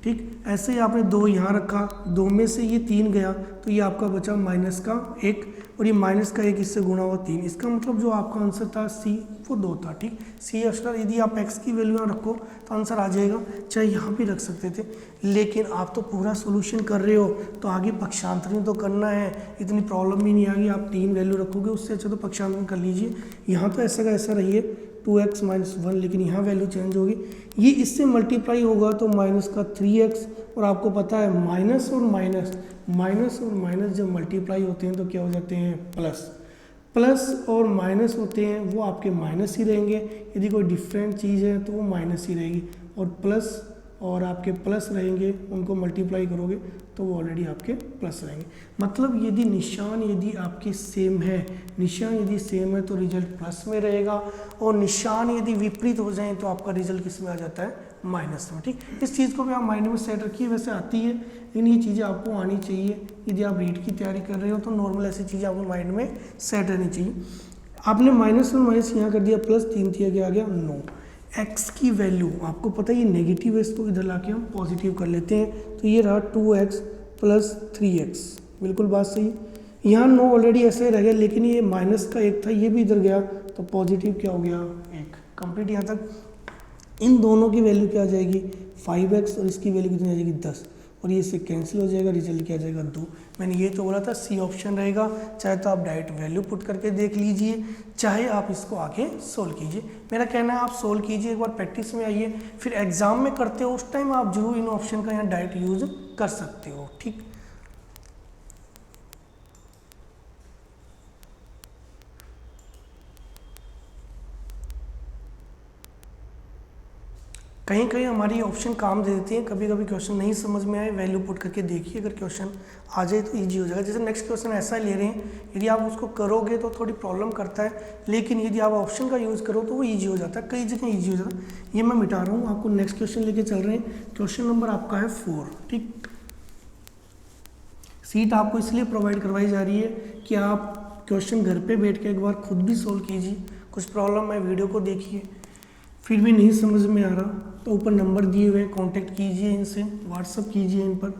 ठीक। ऐसे ही आपने 2 यहाँ रखा, 2 में से ये 3 गया तो ये आपका बचा माइनस का 1, और ये माइनस का 1 इससे गुणा हुआ 3। इसका मतलब जो आपका आंसर था सी वो 2 था, ठीक। सी अक्सर यदि आप x की वैल्यू यहाँ रखो तो आंसर आ जाएगा, चाहे यहाँ भी रख सकते थे, लेकिन आप तो पूरा सोल्यूशन कर रहे हो तो आगे पक्षांतरण तो करना है, इतनी प्रॉब्लम ही नहीं आएगी। आप 3 वैल्यू रखोगे, उससे अच्छा तो पक्षांतरण कर लीजिए। यहाँ तो ऐसा का ऐसा रहिए 2x -1, लेकिन यहाँ वैल्यू चेंज होगी, ये इससे मल्टीप्लाई होगा तो माइनस का 3x, और आपको पता है माइनस और माइनस जब मल्टीप्लाई होते हैं तो क्या हो जाते हैं प्लस और माइनस होते हैं वो आपके माइनस ही रहेंगे, यदि कोई डिफरेंट चीज़ है तो वो माइनस ही रहेगी, और प्लस और आपके प्लस रहेंगे, उनको मल्टीप्लाई करोगे तो वो ऑलरेडी आपके प्लस रहेंगे। मतलब यदि निशान यदि आपके सेम है, निशान यदि सेम है तो रिजल्ट प्लस में रहेगा, और निशान यदि विपरीत हो जाए तो आपका रिजल्ट किस में आ जाता है, माइनस में। ठीक, इस चीज़ को भी आप माइंड में सेट रखिए। वैसे आती है लेकिन ये चीज़ें आपको आनी चाहिए। यदि आप रीट की तैयारी कर रहे हो तो नॉर्मल ऐसी चीज़ें आपको माइंड में सेट रहनी चाहिए। आपने माइनस और माइनस यहाँ कर दिया, प्लस 3 थी, आगे आ गया 9। x की वैल्यू आपको पता है ये नेगेटिव है, इसको इधर लाके हम पॉजिटिव कर लेते हैं, तो ये रहा 2x प्लस 3x, बिल्कुल बात सही। यहाँ 9 ऑलरेडी ऐसे रह गया, लेकिन ये माइनस का 1 था, ये भी इधर गया तो पॉजिटिव क्या हो गया 1। कंप्लीट यहाँ तक। इन दोनों की वैल्यू क्या आ जाएगी 5x, और इसकी वैल्यू कितनी आ जाएगी 10, और ये इससे कैंसिल हो जाएगा, रिजल्ट क्या आ जाएगा 2। मैंने ये तो बोला था सी ऑप्शन रहेगा, चाहे तो आप डायरेक्ट वैल्यू पुट करके देख लीजिए, चाहे आप इसको आगे सोल्व कीजिए। मेरा कहना है आप सोल्व कीजिए, एक बार प्रैक्टिस में आइए, फिर एग्जाम में करते हो उस टाइम आप जरूर इन ऑप्शन का यहाँ डायरेक्ट यूज कर सकते हो। ठीक, कहीं कहीं हमारी ऑप्शन काम दे देती है, कभी कभी क्वेश्चन नहीं समझ में आए, वैल्यू पुट करके देखिए, अगर क्वेश्चन आ जाए तो इजी हो जाएगा। जैसे नेक्स्ट क्वेश्चन ऐसा ले रहे हैं, यदि आप उसको करोगे तो थोड़ी प्रॉब्लम करता है, लेकिन यदि आप ऑप्शन का यूज़ करो तो वो ईजी हो जाता है, कई जगह ईजी हो जाता है। ये मैं मिटा रहा हूँ, आपको नेक्स्ट क्वेश्चन लेके चल रहे हैं। क्वेश्चन नंबर आपका है 4। ठीक, सीट आपको इसलिए प्रोवाइड करवाई जा रही है कि आप क्वेश्चन घर पे बैठ के एक बार खुद भी सोल्व कीजिए। कुछ प्रॉब्लम है वीडियो को देखिए, फिर भी नहीं समझ में आ रहा तो ऊपर नंबर दिए हुए, कांटेक्ट कीजिए इनसे, व्हाट्सअप कीजिए इन पर।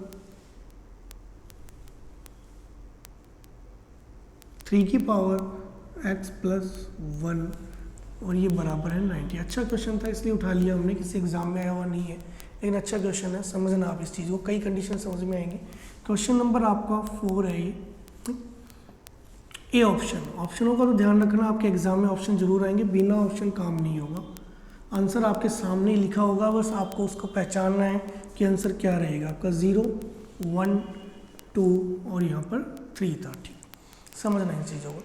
3 की पावर x प्लस 1 और ये बराबर है 90। अच्छा क्वेश्चन था इसलिए उठा लिया हमने, किसी एग्जाम में आया हुआ नहीं है, लेकिन अच्छा क्वेश्चन है, समझना आप इस चीज़ को, कई कंडीशन समझ में आएंगी। क्वेश्चन नंबर आपका 4 है ये। ए ऑप्शन, ऑप्शनों का तो ध्यान रखना, आपके एग्जाम में ऑप्शन जरूर आएंगे, बिना ऑप्शन काम नहीं होगा। आंसर आपके सामने ही लिखा होगा, बस आपको उसको पहचानना है कि आंसर क्या रहेगा आपका। 0, 1, 2 और यहाँ पर 3 था। ठीक, समझना इन चीज़ों को।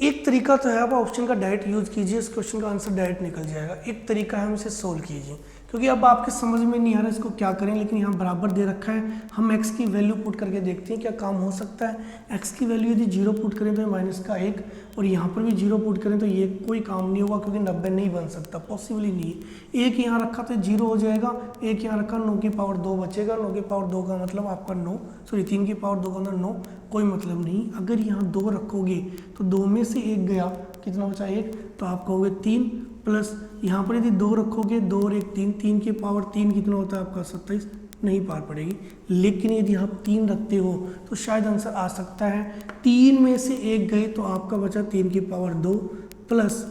एक तरीका तो है आप ऑप्शन का डायरेक्ट यूज कीजिए, इस क्वेश्चन का आंसर डायरेक्ट निकल जाएगा। एक तरीका है हम इसे सोल्व कीजिए, क्योंकि अब आपके समझ में नहीं आ रहा इसको क्या करें, लेकिन यहाँ बराबर दे रखा है, हम x की वैल्यू पुट करके देखते हैं क्या काम हो सकता है। x की वैल्यू यदि 0 पुट करें तो माइनस का 1, और यहाँ पर भी 0 पुट करें तो ये कोई काम नहीं होगा, क्योंकि 90 नहीं बन सकता, पॉसिबल ही नहीं है। 1 यहाँ रखा तो 0 हो जाएगा, 1 यहाँ रखा 9 की पावर 2 बचेगा, 9 की पावर 2 का मतलब आपका 9, सॉरी 3 की पावर 2 का मतलब 9, कोई मतलब नहीं। अगर यहाँ 2 रखोगे तो 2 में से 1 गया, कितना बचा 1, तो आप कहोगे 3, प्लस यहाँ पर यदि 2 रखोगे 2 और 1 3, 3 की पावर 3 कितना होता है आपका 27, नहीं पार पड़ेगी। लेकिन यदि आप 3 रखते हो तो शायद आंसर आ सकता है। 3 में से 1 गए तो आपका बचा 3 की पावर 2, प्लस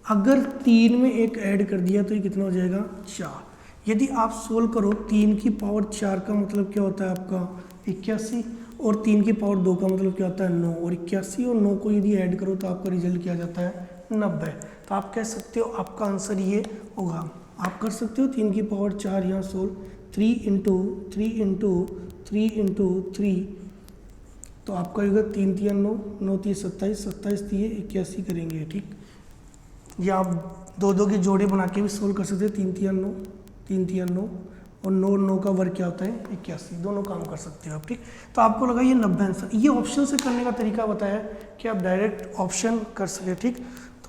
अगर 3 में 1 ऐड कर दिया तो ये कितना हो जाएगा 4। यदि आप सोल्व करो 3 की पावर 4 का मतलब क्या होता है आपका 81, और 3 की पावर 2 का मतलब क्या होता है 9, और 81 और 9 को यदि ऐड करो तो आपका रिजल्ट क्या जाता है 90। तो आप कह सकते हो आपका आंसर ये होगा। आप कर सकते हो 3 की पावर 4 यहाँ सोल्व, 3 इंटू 3 इंटू 3 इंटू 3, तो आपका होगा 3 3 9, 9 3 27, 27 दिए 81 करेंगे। ठीक, या आप 2 के जोड़े बना के भी सोल्व कर सकते हैं, 3 3 9, 3 3 9 और 9 9 का वर्ग क्या होता है 81, दोनों काम कर सकते हो आप। ठीक, तो आपको लगा ये 90 आंसर। ये ऑप्शन से करने का तरीका बताया कि आप डायरेक्ट ऑप्शन कर सके। ठीक,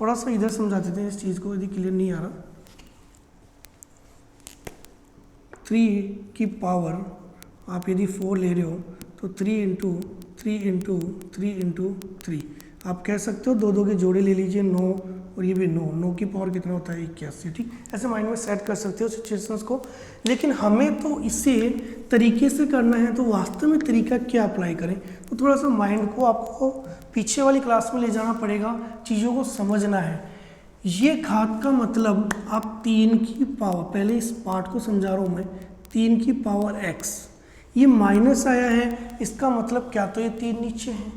थोड़ा सा इधर समझा देते हैं इस चीज़ को, यदि क्लियर नहीं आ रहा। 3 की पावर आप यदि 4 ले रहे हो तो 3 इंटू 3 इंटू 3 इंटू 3, आप कह सकते हो 2 के जोड़े ले लीजिए, 9 और ये भी 9 की पावर कितना होता है 81। ठीक, ऐसे माइंड में सेट कर सकते हो सिचुएशंस को, लेकिन हमें तो इसे तरीके से करना है, तो वास्तव में तरीका क्या अप्लाई करें, तो थोड़ा सा माइंड को आपको पीछे वाली क्लास में ले जाना पड़ेगा, चीज़ों को समझना है। ये घात का मतलब आप 3 की पावर, पहले इस पार्ट को समझा रहा हूँ मैं, 3 की पावर x, ये माइनस आया है, इसका मतलब क्या, तो ये 3 नीचे है,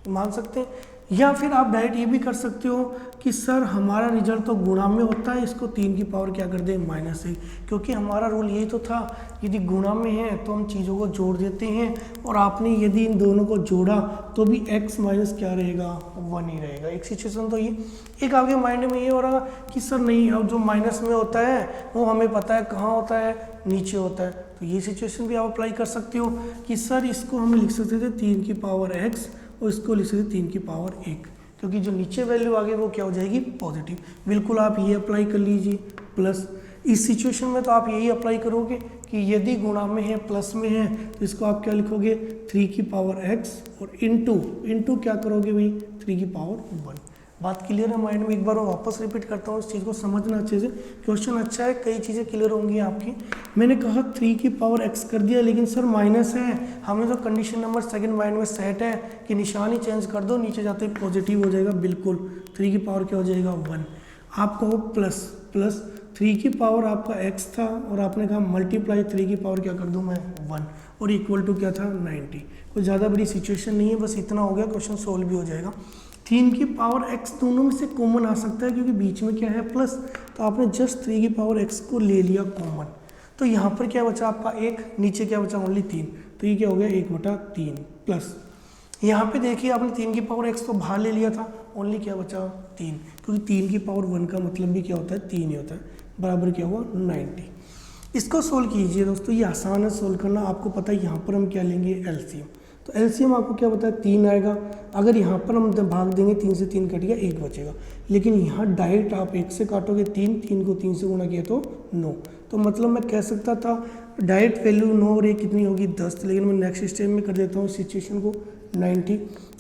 मान सकते हैं या फिर आप डायरेक्ट ये भी कर सकते हो कि सर हमारा रिजल्ट तो गुणा में होता है, इसको 3 की पावर क्या कर दें -1, क्योंकि हमारा रूल यही तो था, यदि गुणा में है तो हम चीज़ों को जोड़ देते हैं, और आपने यदि इन दोनों को जोड़ा तो भी x माइनस क्या रहेगा 1 ही रहेगा। एक सिचुएशन तो ये, एक आपके माइंड में ये हो रहा कि सर नहीं, अब जो माइनस में होता है वो हमें पता है कहाँ होता है, नीचे होता है, तो ये सिचुएशन भी आप अप्लाई कर सकते हो कि सर इसको हम लिख सकते थे 3 की पावर x और इसको लिख सकते 3 की पावर 1, क्योंकि जो नीचे वैल्यू आ गई वो क्या हो जाएगी पॉजिटिव। बिल्कुल आप ये अप्लाई कर लीजिए। प्लस इस सिचुएशन में तो आप यही अप्लाई करोगे कि यदि गुणा में है प्लस में है तो इसको आप क्या लिखोगे 3 की पावर x और इंटू क्या करोगे भाई 3 की पावर 1। बात क्लियर है माइंड में? एक बार मैं वापस रिपीट करता हूँ, इस चीज़ को समझना अच्छे से। क्वेश्चन अच्छा है, कई चीज़ें क्लियर होंगी आपकी। मैंने कहा 3 की पावर x कर दिया, लेकिन सर माइनस है, हमें तो कंडीशन नंबर सेकंड माइंड में सेट है कि निशानी चेंज कर दो, नीचे जाते ही पॉजिटिव हो जाएगा। बिल्कुल 3 की पावर क्या हो जाएगा 1। आप कहो प्लस 3 की पावर आपका x था और आपने कहा मल्टीप्लाई 3 की पावर क्या कर दूँ मैं 1, और इक्वल टू क्या था 90। कोई ज़्यादा बड़ी सिचुएशन नहीं है, बस इतना हो गया, क्वेश्चन सोल्व भी हो जाएगा। 3 की पावर x दोनों में से कॉमन आ सकता है क्योंकि बीच में क्या है प्लस, तो आपने जस्ट 3 की पावर x को ले लिया कॉमन, तो यहाँ पर क्या बचा आपका 1, नीचे क्या बचा ओनली 3, तो ये क्या हो गया 1/3 प्लस यहाँ पे देखिए आपने 3 की पावर x तो बाहर ले लिया था, ओनली क्या बचा 3, क्योंकि 3 की पावर 1 का मतलब भी क्या होता है 3 ही होता है, बराबर क्या हुआ 90। इसको सोल्व कीजिए दोस्तों, ये आसान है सोल्व करना। आपको पता है यहाँ पर हम क्या लेंगे एलसीएम, तो एलसीएम आपको क्या बताया 3 आएगा। अगर यहाँ पर हम भाग देंगे 3 से 3 कट गया 1 बचेगा, लेकिन यहाँ डायरेक्ट आप 1 से काटोगे 3 को 3 से गुणा किया तो 9, तो मतलब मैं कह सकता था डायरेक्ट वैल्यू 9 और 1 कितनी होगी 10, लेकिन मैं नेक्स्ट स्टेप में कर देता हूँ सिचुएशन को 90।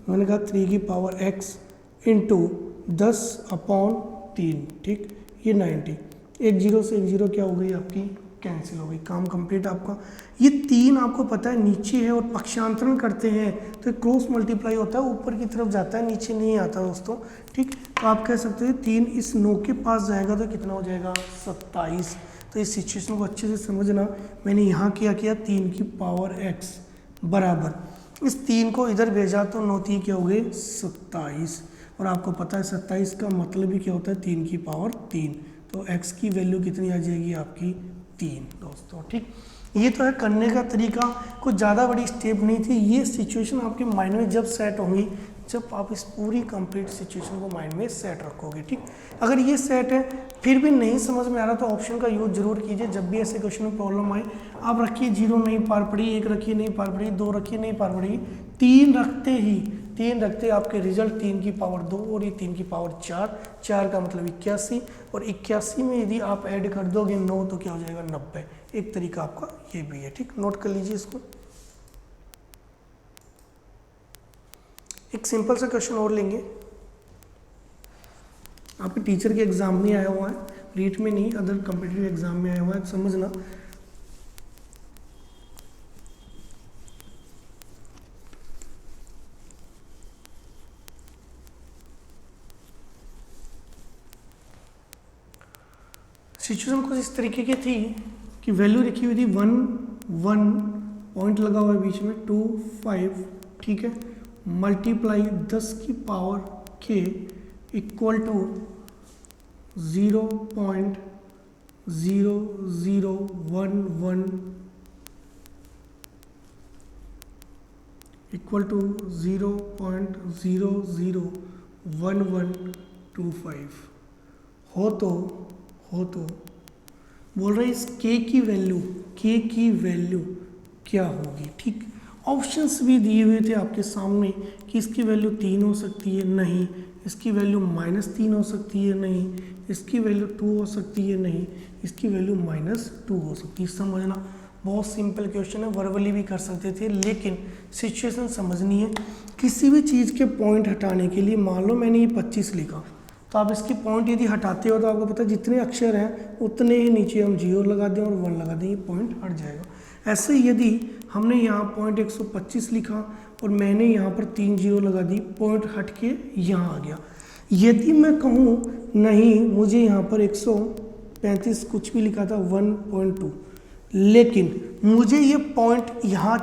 मैंने कहा 3 की पावर x इंटू 10/3, ठीक, ये 90, 1 0 से 1 0 क्या हो गई आपकी कैंसिल हो गई, काम कंप्लीट आपका। ये 3 आपको पता है नीचे है और पक्षांतरण करते हैं तो क्रॉस मल्टीप्लाई होता है, ऊपर की तरफ जाता है नीचे नहीं आता दोस्तों, ठीक। तो आप कह सकते हैं 3 इस 9 के पास जाएगा तो कितना हो जाएगा 27। तो इस सिचुएशन को अच्छे से समझना, मैंने यहाँ क्या किया 3 की पावर x बराबर इस 3 को इधर भेजा तो 9 3 क्या हो गए 27, और आपको पता है 27 का मतलब भी क्या होता है 3 की पावर 3, तो x की वैल्यू कितनी आ जाएगी आपकी 3 दोस्तों, ठीक। ये तो है करने का तरीका, कुछ ज़्यादा बड़ी स्टेप नहीं थी। ये सिचुएशन आपके माइंड में जब सेट होंगी जब आप इस पूरी कंप्लीट सिचुएशन को माइंड में सेट रखोगे, ठीक। अगर ये सेट है फिर भी नहीं समझ में आ रहा तो ऑप्शन का यूज जरूर कीजिए। जब भी ऐसे क्वेश्चन में प्रॉब्लम आए आप रखिए 0 नहीं पार पड़ी, 1 रखिए नहीं पार पड़ी, 2 रखिए नहीं पार पड़ी, 3 रखते आपके रिजल्ट 3 की पावर 2 और ये 3 की पावर 4 का मतलब 81, और 81 में यदि आप ऐड कर दोगे 9 तो क्या हो जाएगा 90। एक तरीका आपका ये भी है, ठीक, नोट कर लीजिए इसको। एक सिंपल सा क्वेश्चन और लेंगे, आपके टीचर के एग्जाम में आया हुआ है, रीट में नहीं, अदर कॉम्पिटिटिव एग्जाम में आया हुआ है, समझना। सिचुएशन कुछ इस तरीके की थी कि वैल्यू लिखी हुई थी 1 पॉइंट लगा हुआ है बीच में 2 5, ठीक है, मल्टीप्लाई 10 की power k equal to 0.0011 equal to 0.001125 हो तो बोल रहे इस k की वैल्यू क्या होगी, ठीक। ऑप्शंस भी दिए हुए थे आपके सामने कि इसकी वैल्यू 3 हो सकती है, नहीं, इसकी वैल्यू -3 हो सकती है, नहीं, इसकी वैल्यू 2 हो सकती है, नहीं, इसकी वैल्यू -2 हो सकती है। समझना बहुत सिंपल क्वेश्चन है, वर्बली भी कर सकते थे, लेकिन सिचुएशन समझनी है। किसी भी चीज़ के पॉइंट हटाने के लिए, मान लो मैंने ये 25 लिखा, तो आप इसकी पॉइंट यदि हटाते हो तो आपको पता है जितने अक्षर हैं उतने ही नीचे हम 0 लगा दें और 1 लगा दें, ये पॉइंट हट जाएगा। ऐसे यदि हमने यहाँ पॉइंट 125 लिखा और मैंने यहाँ पर 3 0 लगा दी, पॉइंट हट के यहाँ आ गया। यदि मैं कहूँ नहीं मुझे यहाँ पर 135 कुछ भी लिखा था 1.2, लेकिन मुझे ये पॉइंट यहाँ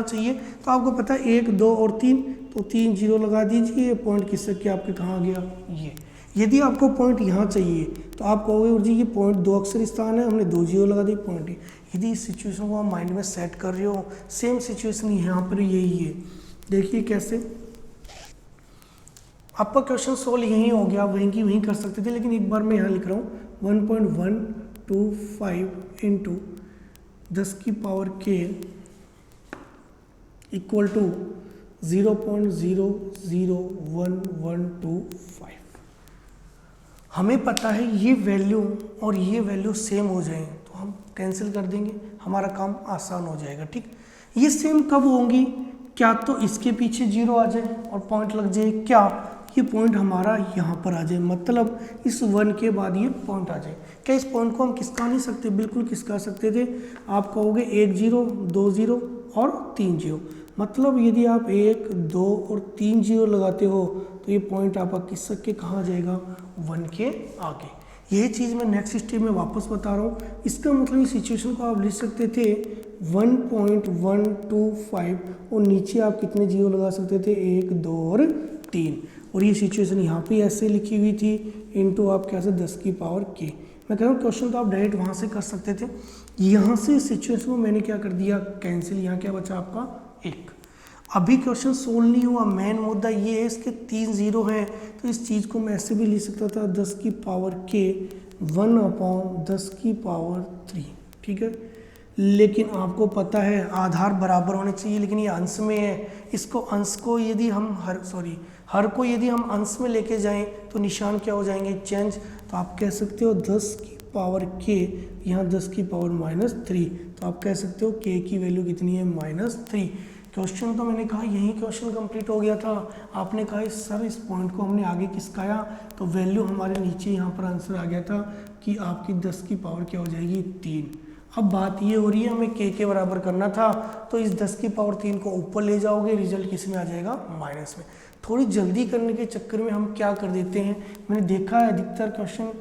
चाहिए, तो आपको पता है 1 2 और 3, तो 3 जीरो लगा दीजिए, पॉइंट किससे के आपके कहाँ गया ये। यदि आपको पॉइंट यहाँ चाहिए तो आप कहोगे जी ये पॉइंट 2 अक्षर स्थान है, हमने 2 जीरो लगा दी पॉइंट। यदि इस सिचुएशन को आप माइंड में सेट कर रहे हो, सेम सिचुएशन यहाँ पर यही है। देखिए कैसे आपका क्वेश्चन सोल्व यही हो गया, आप वहीं की वहीं कर सकते थे, लेकिन एक बार मैं यहाँ लिख रहा हूँ 1.125 इंटू 10 की पावर k इक्वल टू 0.001125। हमें पता है ये वैल्यू और ये वैल्यू सेम हो जाए तो हम कैंसिल कर देंगे, हमारा काम आसान हो जाएगा। ठीक, ये सेम कब होंगी, क्या तो इसके पीछे जीरो आ जाए और पॉइंट लग जाए, क्या ये पॉइंट हमारा यहाँ पर आ जाए, मतलब इस 1 के बाद ये पॉइंट आ जाए। क्या इस पॉइंट को हम किसका नहीं सकते, बिल्कुल किसका सकते थे। आप कहोगे 1 जीरो 2 जीरो और 3 जीरो, मतलब यदि आप 1 2 और 3 जीरो लगाते हो तो ये पॉइंट आपका किस के कहाँ जाएगा, 1 के आगे। यही चीज़ मैं नेक्स्ट स्टेप में वापस बता रहा हूँ। इसका मतलब इस सिचुएशन को आप लिख सकते थे 1.125 और नीचे आप कितने जीरो लगा सकते थे, 1 2 और 3, और ये सिचुएशन यहाँ पे ऐसे लिखी हुई थी इनटू आप कैसे 10 की पावर k। मैं कह रहा हूँ क्वेश्चन तो आप डायरेक्ट वहाँ से कर सकते थे, यहाँ से सिचुएशन को मैंने क्या कर दिया कैंसिल, यहाँ क्या बचा आपका 1। अभी क्वेश्चन सोल्व नहीं हुआ, मेन मुद्दा ये है इसके 3 जीरो है, तो इस चीज़ को मैं ऐसे भी लिख सकता था 10 की पावर k 1/10 की पावर 3। ठीक है, लेकिन आपको पता है आधार बराबर होने चाहिए, लेकिन ये अंश में है, इसको अंश को यदि हम हर को यदि हम अंश में लेके जाएं तो निशान क्या हो जाएंगे, चेंज। तो आप कह सकते हो 10 की पावर k, यहाँ 10 की पावर -3, तो आप कह सकते हो k की वैल्यू कितनी है -3। क्वेश्चन तो मैंने कहा यही क्वेश्चन कंप्लीट हो गया था। आपने कहा सर इस पॉइंट को हमने आगे किसका आया, तो वैल्यू हमारे नीचे यहाँ पर आंसर आ गया था कि आपकी 10 की पावर क्या हो जाएगी 3। अब बात ये हो रही है हमें k के बराबर करना था, तो इस 10 की पावर 3 को ऊपर ले जाओगे, रिजल्ट किस में आ जाएगा, माइनस में। थोड़ी जल्दी करने के चक्कर में हम क्या कर देते हैं, मैंने देखा है अधिकतर क्वेश्चन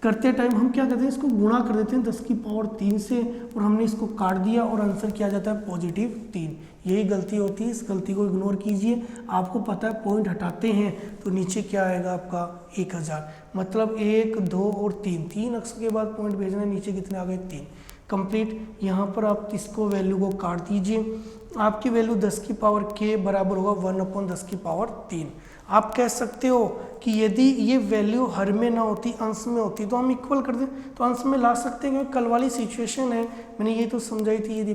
करते टाइम हम क्या करते हैं, इसको गुणा कर देते हैं 10 की पावर 3 से, और हमने इसको काट दिया और आंसर किया जाता है +3। यही गलती होती है, इस गलती को इग्नोर कीजिए। आपको पता है पॉइंट हटाते हैं तो नीचे क्या आएगा आपका 1000, मतलब 1 2 और 3 अक्षर के बाद पॉइंट भेजना है, नीचे कितने आ गए 3 कंप्लीट। यहाँ पर आप इसको वैल्यू को काट दीजिए, आपकी वैल्यू 10 की पावर k बराबर होगा 1/10 की पावर 3। आप कह सकते हो कि यदि ये वैल्यू हर में ना होती अंश में होती तो हम इक्वल कर दें, तो अंश में ला सकते हैं, क्योंकि कल वाली सिचुएशन है मैंने ये तो समझाई थी, यदि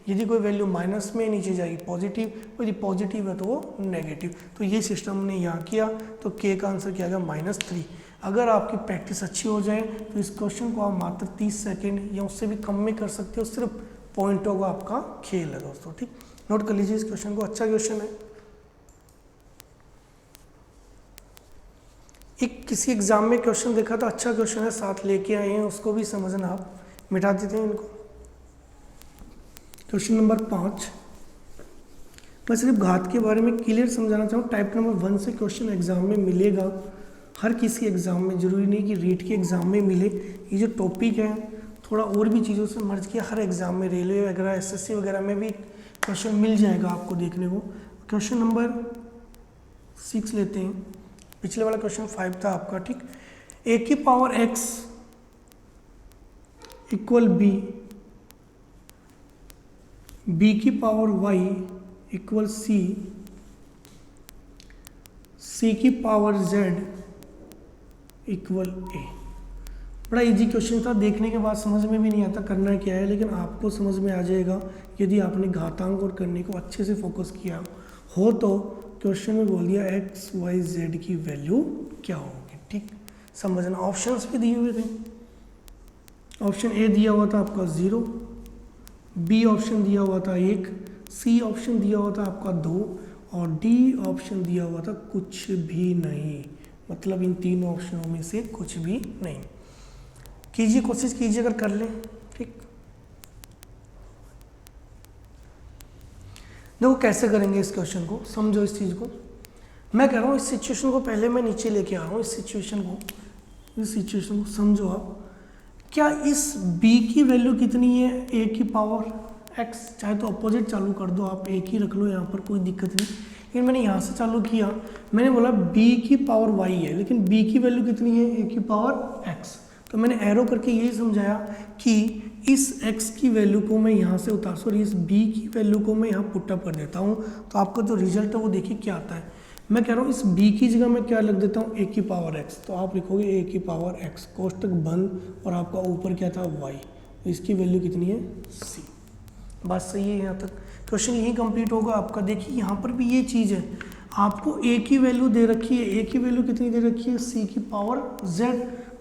यदि कोई वैल्यू माइनस में नीचे जाएगी पॉजिटिव, और यदि पॉजिटिव है तो वो नेगेटिव। तो ये सिस्टम हमने यहाँ किया, तो k का आंसर क्या आ गया -3। अगर आपकी प्रैक्टिस अच्छी हो जाए तो इस क्वेश्चन को आप मात्र 30 सेकेंड या उससे भी कम में कर सकते हो, सिर्फ पॉइंटों का आपका खेल है दोस्तों। ठीक, नोट कर लीजिए इस क्वेश्चन को, अच्छा क्वेश्चन है। एक किसी एग्जाम में क्वेश्चन देखा था, अच्छा क्वेश्चन है, साथ लेके आए हैं, उसको भी समझना। आप मिटा देते हैं इनको। क्वेश्चन नंबर 5, मैं सिर्फ घात के बारे में क्लियर समझाना चाहूँ। टाइप नंबर 1 से क्वेश्चन एग्जाम में मिलेगा, हर किसी एग्जाम में, जरूरी नहीं कि रीट के एग्जाम में मिले। ये जो टॉपिक है थोड़ा और भी चीज़ों से मर्ज किया, हर एग्जाम में रेलवे वगैरह SSC वगैरह में भी क्वेश्चन मिल जाएगा आपको देखने को। क्वेश्चन नंबर 6 लेते हैं, पिछले वाला क्वेश्चन 5 था आपका। ठीक, a की power x equal b, b की power y equal c, c की पावर z इक्वल a। बड़ा इजी क्वेश्चन था, देखने के बाद समझ में भी नहीं आता करना क्या है, लेकिन आपको समझ में आ जाएगा यदि आपने घातांक और करने को अच्छे से फोकस किया हो। तो क्वेश्चन में बोल दिया x y z की वैल्यू क्या होगी। ठीक, समझना। ऑप्शंस भी दिए हुए थे, ऑप्शन ए दिया हुआ था आपका 0, बी ऑप्शन दिया हुआ था 1, सी ऑप्शन दिया हुआ था आपका 2, और डी ऑप्शन दिया हुआ था कुछ भी नहीं, मतलब इन तीन ऑप्शनों में से कुछ भी नहीं। कीजिए, कोशिश कीजिए अगर कर लें। ठीक, देखो कैसे करेंगे इस क्वेश्चन को, समझो इस चीज़ को। मैं कह रहा हूँ इस सिचुएशन को पहले मैं नीचे लेके आ रहा हूँ, इस सिचुएशन को समझो आप। क्या इस b की वैल्यू कितनी है, a की पावर x, चाहे तो अपोजिट चालू कर दो आप, एक ही रख लो यहाँ पर, कोई दिक्कत नहीं। लेकिन मैंने यहाँ से चालू किया, मैंने बोला b की पावर y है, लेकिन b की वैल्यू कितनी है, a की पावर x। तो मैंने एरो करके यही समझाया कि इस x की वैल्यू को मैं यहाँ से इस b की वैल्यू को मैं यहाँ पुटअप कर देता हूँ, तो आपका जो रिजल्ट है वो देखिए क्या आता है। मैं कह रहा हूँ इस b की जगह मैं क्या लिख देता हूँ, a की पावर x, तो आप लिखोगे a की पावर x, कोष्टक बंद, और आपका ऊपर क्या था y, तो इसकी वैल्यू कितनी है c। बात सही है यहाँ तक, क्वेश्चन यही कंप्लीट होगा आपका। देखिए यहाँ पर भी ये चीज़ है, आपको a की वैल्यू दे रखी है, a की वैल्यू कितनी दे रखी है, c की पावर z।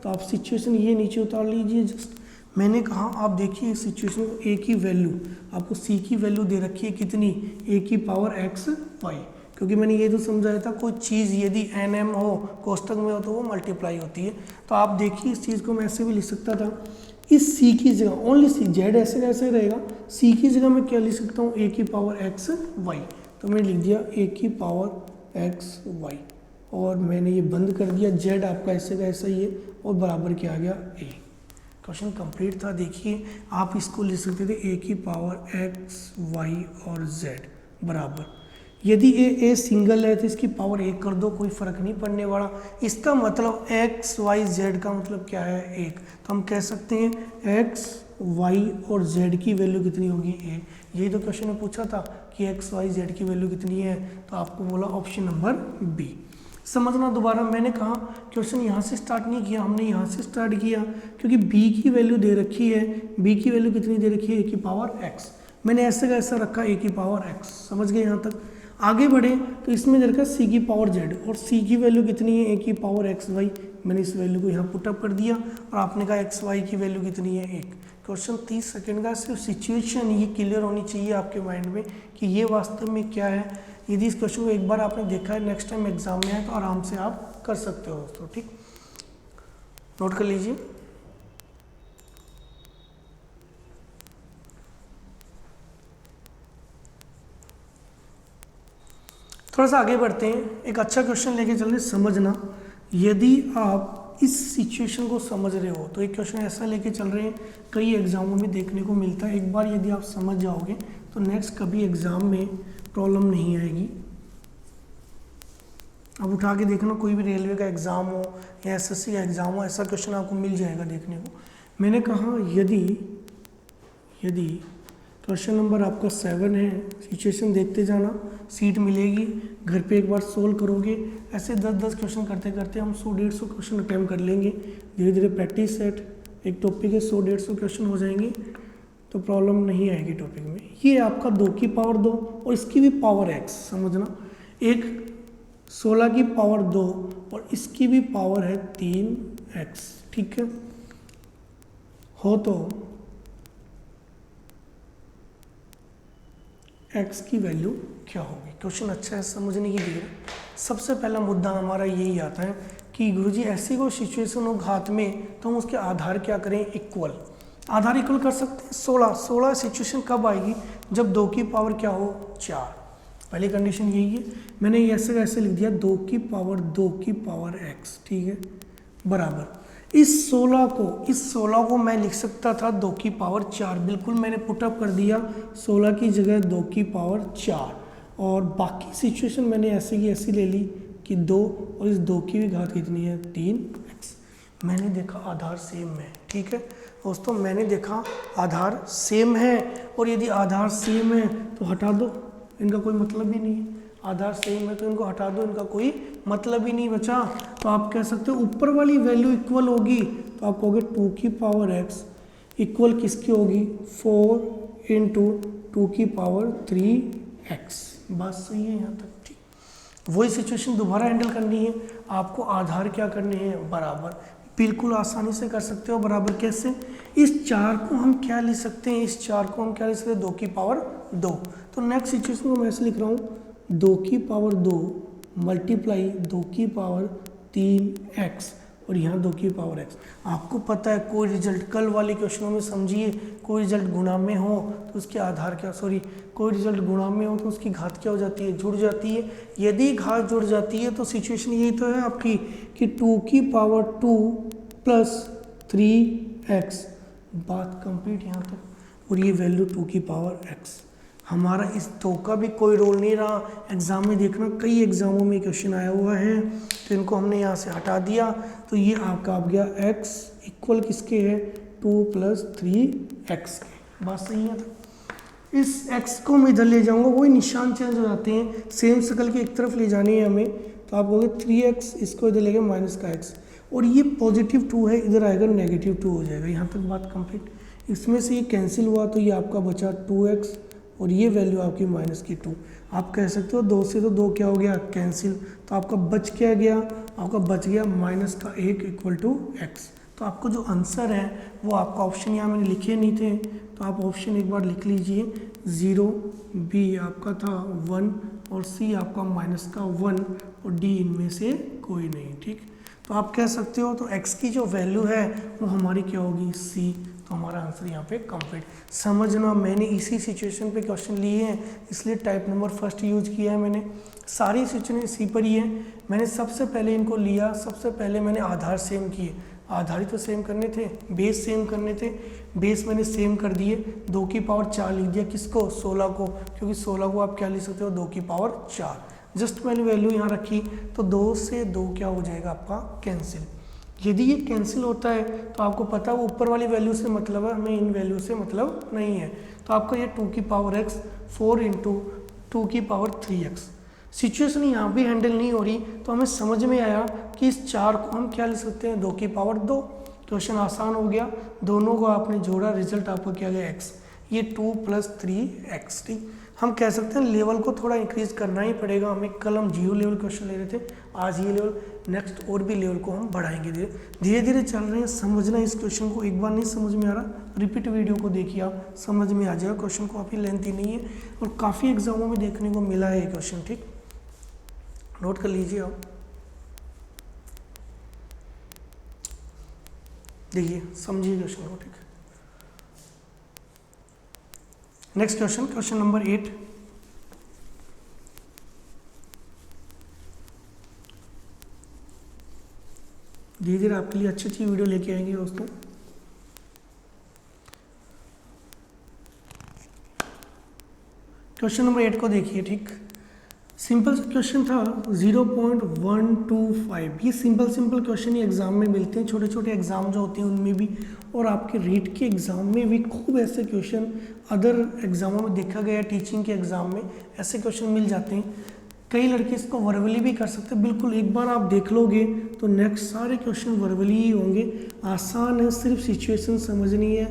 तो आप सिचुएशन ये नीचे उतार लीजिए जस्ट, मैंने कहा आप देखिए सिचुएशन को, a की वैल्यू आपको c की वैल्यू दे रखी है कितनी, a की पावर x y, क्योंकि मैंने ये तो समझाया था कोई चीज़ यदि एन एम हो, कोष्टक में हो, तो वो मल्टीप्लाई होती है। तो आप देखिए इस चीज़ को मैं ऐसे भी लिख सकता था, इस c की जगह ओनली c, z ऐसे कैसे रहेगा, c की जगह मैं क्या लिख सकता हूँ, a की पावर x y। तो मैंने लिख दिया a की पावर x y, और मैंने ये बंद कर दिया, z आपका ऐसे का ऐसा ही है, और बराबर क्या आ गया a। क्वेश्चन कंप्लीट था। देखिए आप इसको लिख सकते थे a की पावर x y और z बराबर, यदि a सिंगल है तो इसकी पावर 1 कर दो, कोई फर्क नहीं पड़ने वाला। इसका मतलब x y z का मतलब क्या है, 1। तो हम कह सकते हैं x y और z की वैल्यू कितनी होगी, 1। यही तो क्वेश्चन में पूछा था कि x y z की वैल्यू कितनी है, तो आपको बोला ऑप्शन नंबर बी। समझना दोबारा, मैंने कहा क्वेश्चन यहाँ से स्टार्ट नहीं किया, हमने यहाँ से स्टार्ट किया, क्योंकि b की वैल्यू दे रखी है, b की वैल्यू कितनी दे रखी है, a की पावर x। मैंने ऐसे का ऐसा रखा, a की पावर x। समझ गए यहाँ तक। आगे बढ़े तो इसमें दे रखा c की पावर z, और c की वैल्यू कितनी है, a की पावर x y। मैंने इस वैल्यू को यहाँ पुटअप कर दिया, और आपने कहा x y की वैल्यू कितनी है, 1। क्वेश्चन 30 सेकंड का। सिर्फ सिचुएशन ये क्लियर होनी चाहिए आपके माइंड में कि ये वास्तव में क्या है। यदि इस क्वेश्चन को एक बार आपने देखा है, नेक्स्ट टाइम एग्जाम में आए तो आराम से आप कर सकते हो दोस्तों, ठीक। नोट कर लीजिए। थोड़ा सा आगे बढ़ते हैं, एक अच्छा क्वेश्चन लेके चल रहे, समझना। यदि आप इस सिचुएशन को समझ रहे हो तो एक क्वेश्चन ऐसा लेके चल रहे हैं, कई एग्जामों में देखने को मिलता है। एक बार यदि आप समझ जाओगे तो नेक्स्ट कभी एग्जाम में प्रॉब्लम नहीं आएगी। अब उठा के देखना, कोई भी रेलवे का एग्ज़ाम हो या एसएससी का एग्ज़ाम हो, ऐसा क्वेश्चन आपको मिल जाएगा देखने को। मैंने कहा यदि क्वेश्चन नंबर आपका 7 है, सिचुएशन देखते जाना, सीट मिलेगी, घर पे एक बार सोल्व करोगे। ऐसे 10-10 क्वेश्चन करते करते हम 100-150 क्वेश्चन अटैम्प्ट कर लेंगे। धीरे धीरे प्रैक्टिस सेट, एक टॉपिक है 100-150 क्वेश्चन हो जाएंगे, तो प्रॉब्लम नहीं आएगी टॉपिक में। ये आपका 2 की पावर 2 और इसकी भी पावर x, समझना। एक 16 की पावर 2 और इसकी भी पावर है 3x, ठीक है। हो तो x की वैल्यू क्या होगी। क्वेश्चन अच्छा है, समझने की लिए सबसे पहला मुद्दा हमारा यही आता है कि गुरुजी ऐसी कोई सिचुएशन हो घात में, तो हम उसके आधार क्या करें, इक्वल। आधार इक्वल कर सकते हैं 16 सिचुएशन कब आएगी, जब 2 की पावर क्या हो, 4। पहली कंडीशन यही है। मैंने ऐसे कैसे लिख दिया, 2 की पावर x, ठीक है, बराबर इस 16 को मैं लिख सकता था 2 की पावर 4। बिल्कुल मैंने पुटअप कर दिया, 16 की जगह 2 की पावर 4, और बाकी सिचुएशन मैंने ऐसे की ऐसी ले ली कि 2 और इस 2 की भी घात कितनी है, 3x। मैंने देखा आधार सेम है, ठीक है दोस्तों, मैंने देखा आधार सेम है, और यदि आधार सेम है तो हटा दो, इनका कोई मतलब ही नहीं है। आधार सेम है तो इनको हटा दो, इनका कोई मतलब ही नहीं बचा। तो आप कह सकते हो ऊपर वाली वैल्यू इक्वल होगी, तो आप कहोगे 2 की पावर x इक्वल किसकी होगी, 4 इंटू 2 की पावर 3x। बात सही है यहाँ तक, ठीक। वही सिचुएशन दोबारा हैंडल करनी है, आपको आधार क्या करने हैं, बराबर। बिल्कुल आसानी से कर सकते हो बराबर। कैसे, इस 4 को हम क्या लिख सकते हैं, इस 4 को हम क्या लिख सकते हैं, 2 की पावर 2। तो नेक्स्ट सिचुएशन को मैं ऐसे लिख रहा हूँ, 2 की पावर 2 मल्टीप्लाई 2 की पावर 3x, और यहाँ 2 की पावर x। आपको पता है कोई रिजल्ट कल वाले क्वेश्चनों में समझिए, कोई रिजल्ट गुणा में हो तो उसके आधार क्या, कोई रिजल्ट गुणा में हो तो उसकी घात क्या हो जाती है, जुड़ जाती है। यदि घात जुड़ जाती है तो सिचुएशन यही तो है आपकी कि 2 की पावर 2 प्लस 3x। बात कंप्लीट यहाँ तक, और ये वैल्यू 2 की पावर x। हमारा इस 2 का भी कोई रोल नहीं रहा। एग्ज़ाम में देखना कई एग्ज़ामों में क्वेश्चन आया हुआ है, तो इनको हमने यहाँ से हटा दिया, तो ये आपका आ गया x इक्वल किसके है 2 + 3x के। बात सही है। इस x को मैं इधर ले जाऊंगा, वही निशान चेंज हो जाते हैं, सेम शक्ल की एक तरफ ले जानी है हमें, तो आप बोलोगे 3x, इसको इधर लेके माइनस का x, और ये पॉजिटिव 2 है, इधर आएगा नेगेटिव 2 हो जाएगा। यहाँ तक बात कंप्लीट। इसमें से ये कैंसिल हुआ तो ये आपका बचा 2x और ये वैल्यू आपकी माइनस की 2। आप कह सकते हो 2 से तो 2 क्या हो गया कैंसिल, तो आपका बच क्या गया, आपका बच गया माइनस का 1 इक्वल टू x। तो आपको जो आंसर है वो आपका ऑप्शन यहाँ मैंने लिखे नहीं थे, तो आप ऑप्शन एक बार लिख लीजिए 0, B आपका था 1 और C आपका माइनस का 1 और D इनमें से कोई नहीं। ठीक, तो आप कह सकते हो तो x की जो वैल्यू है वो हमारी क्या होगी C। तो हमारा आंसर यहाँ पे कंप्लीट। समझना, मैंने इसी सिचुएशन पे क्वेश्चन लिए हैं, इसलिए टाइप नंबर फर्स्ट यूज किया है मैंने। सारी सिचुएशन इसी पर ही है। मैंने सबसे पहले इनको लिया, सबसे पहले मैंने आधार सेम किए, आधार ही तो सेम करने थे, बेस सेम करने थे, बेस मैंने सेम कर दिए, 2 की पावर 4 लिख दिया, किसको 16 को, क्योंकि 16 को आप क्या लिख सकते हो 2 की पावर 4। जस्ट मैंने वैल्यू यहाँ रखी, तो 2 से 2 क्या हो जाएगा आपका कैंसिल। यदि ये कैंसिल होता है तो आपको पता है वो ऊपर वाली वैल्यू से मतलब है, हमें इन वैल्यू से मतलब नहीं है। तो आपका ये 2 की पावर x 4 × 2 की पावर 3x। सिचुएशन यहाँ भी हैंडल नहीं हो रही, तो हमें समझ में आया कि इस 4 को हम क्या लिख सकते हैं 2 की पावर 2। क्वेश्चन आसान हो गया, दोनों को आपने जोड़ा, रिजल्ट आपका क्या गया x, ये 2 + 3x। ठीक, हम कह सकते हैं लेवल को थोड़ा इंक्रीज करना ही पड़ेगा हमें। कल हम 0 लेवल क्वेश्चन ले रहे थे, आज ये लेवल, नेक्स्ट और भी लेवल को हम बढ़ाएंगे। धीरे धीरे चल रहे हैं। समझना इस क्वेश्चन को, एक बार नहीं समझ में आ रहा रिपीट वीडियो को देखिए, आप समझ में आ जाएगा। क्वेश्चन काफ़ी लेंथी नहीं है और काफ़ी एग्जामों में देखने को मिला है ये क्वेश्चन। ठीक, नोट कर लीजिए आप, देखिए समझिए क्वेश्चन को। ठीक, नेक्स्ट क्वेश्चन, क्वेश्चन नंबर 8। धीरे धीरे आपके लिए अच्छी अच्छी वीडियो लेके आएंगे दोस्तों। क्वेश्चन नंबर 8 को देखिए। ठीक, सिंपल क्वेश्चन था 0.125। ये सिंपल क्वेश्चन ही एग्जाम में मिलते हैं, छोटे छोटे एग्जाम जो होते हैं उनमें भी, और आपके रीट के एग्जाम में भी खूब ऐसे क्वेश्चन, अदर एग्जामों में देखा गया, टीचिंग के एग्जाम में ऐसे क्वेश्चन मिल जाते हैं। कई लड़के इसको वर्बली भी कर सकते हैं, बिल्कुल एक बार आप देख लोगे तो नेक्स्ट सारे क्वेश्चन वर्बली ही होंगे। आसान है, सिर्फ सिचुएशन समझनी है।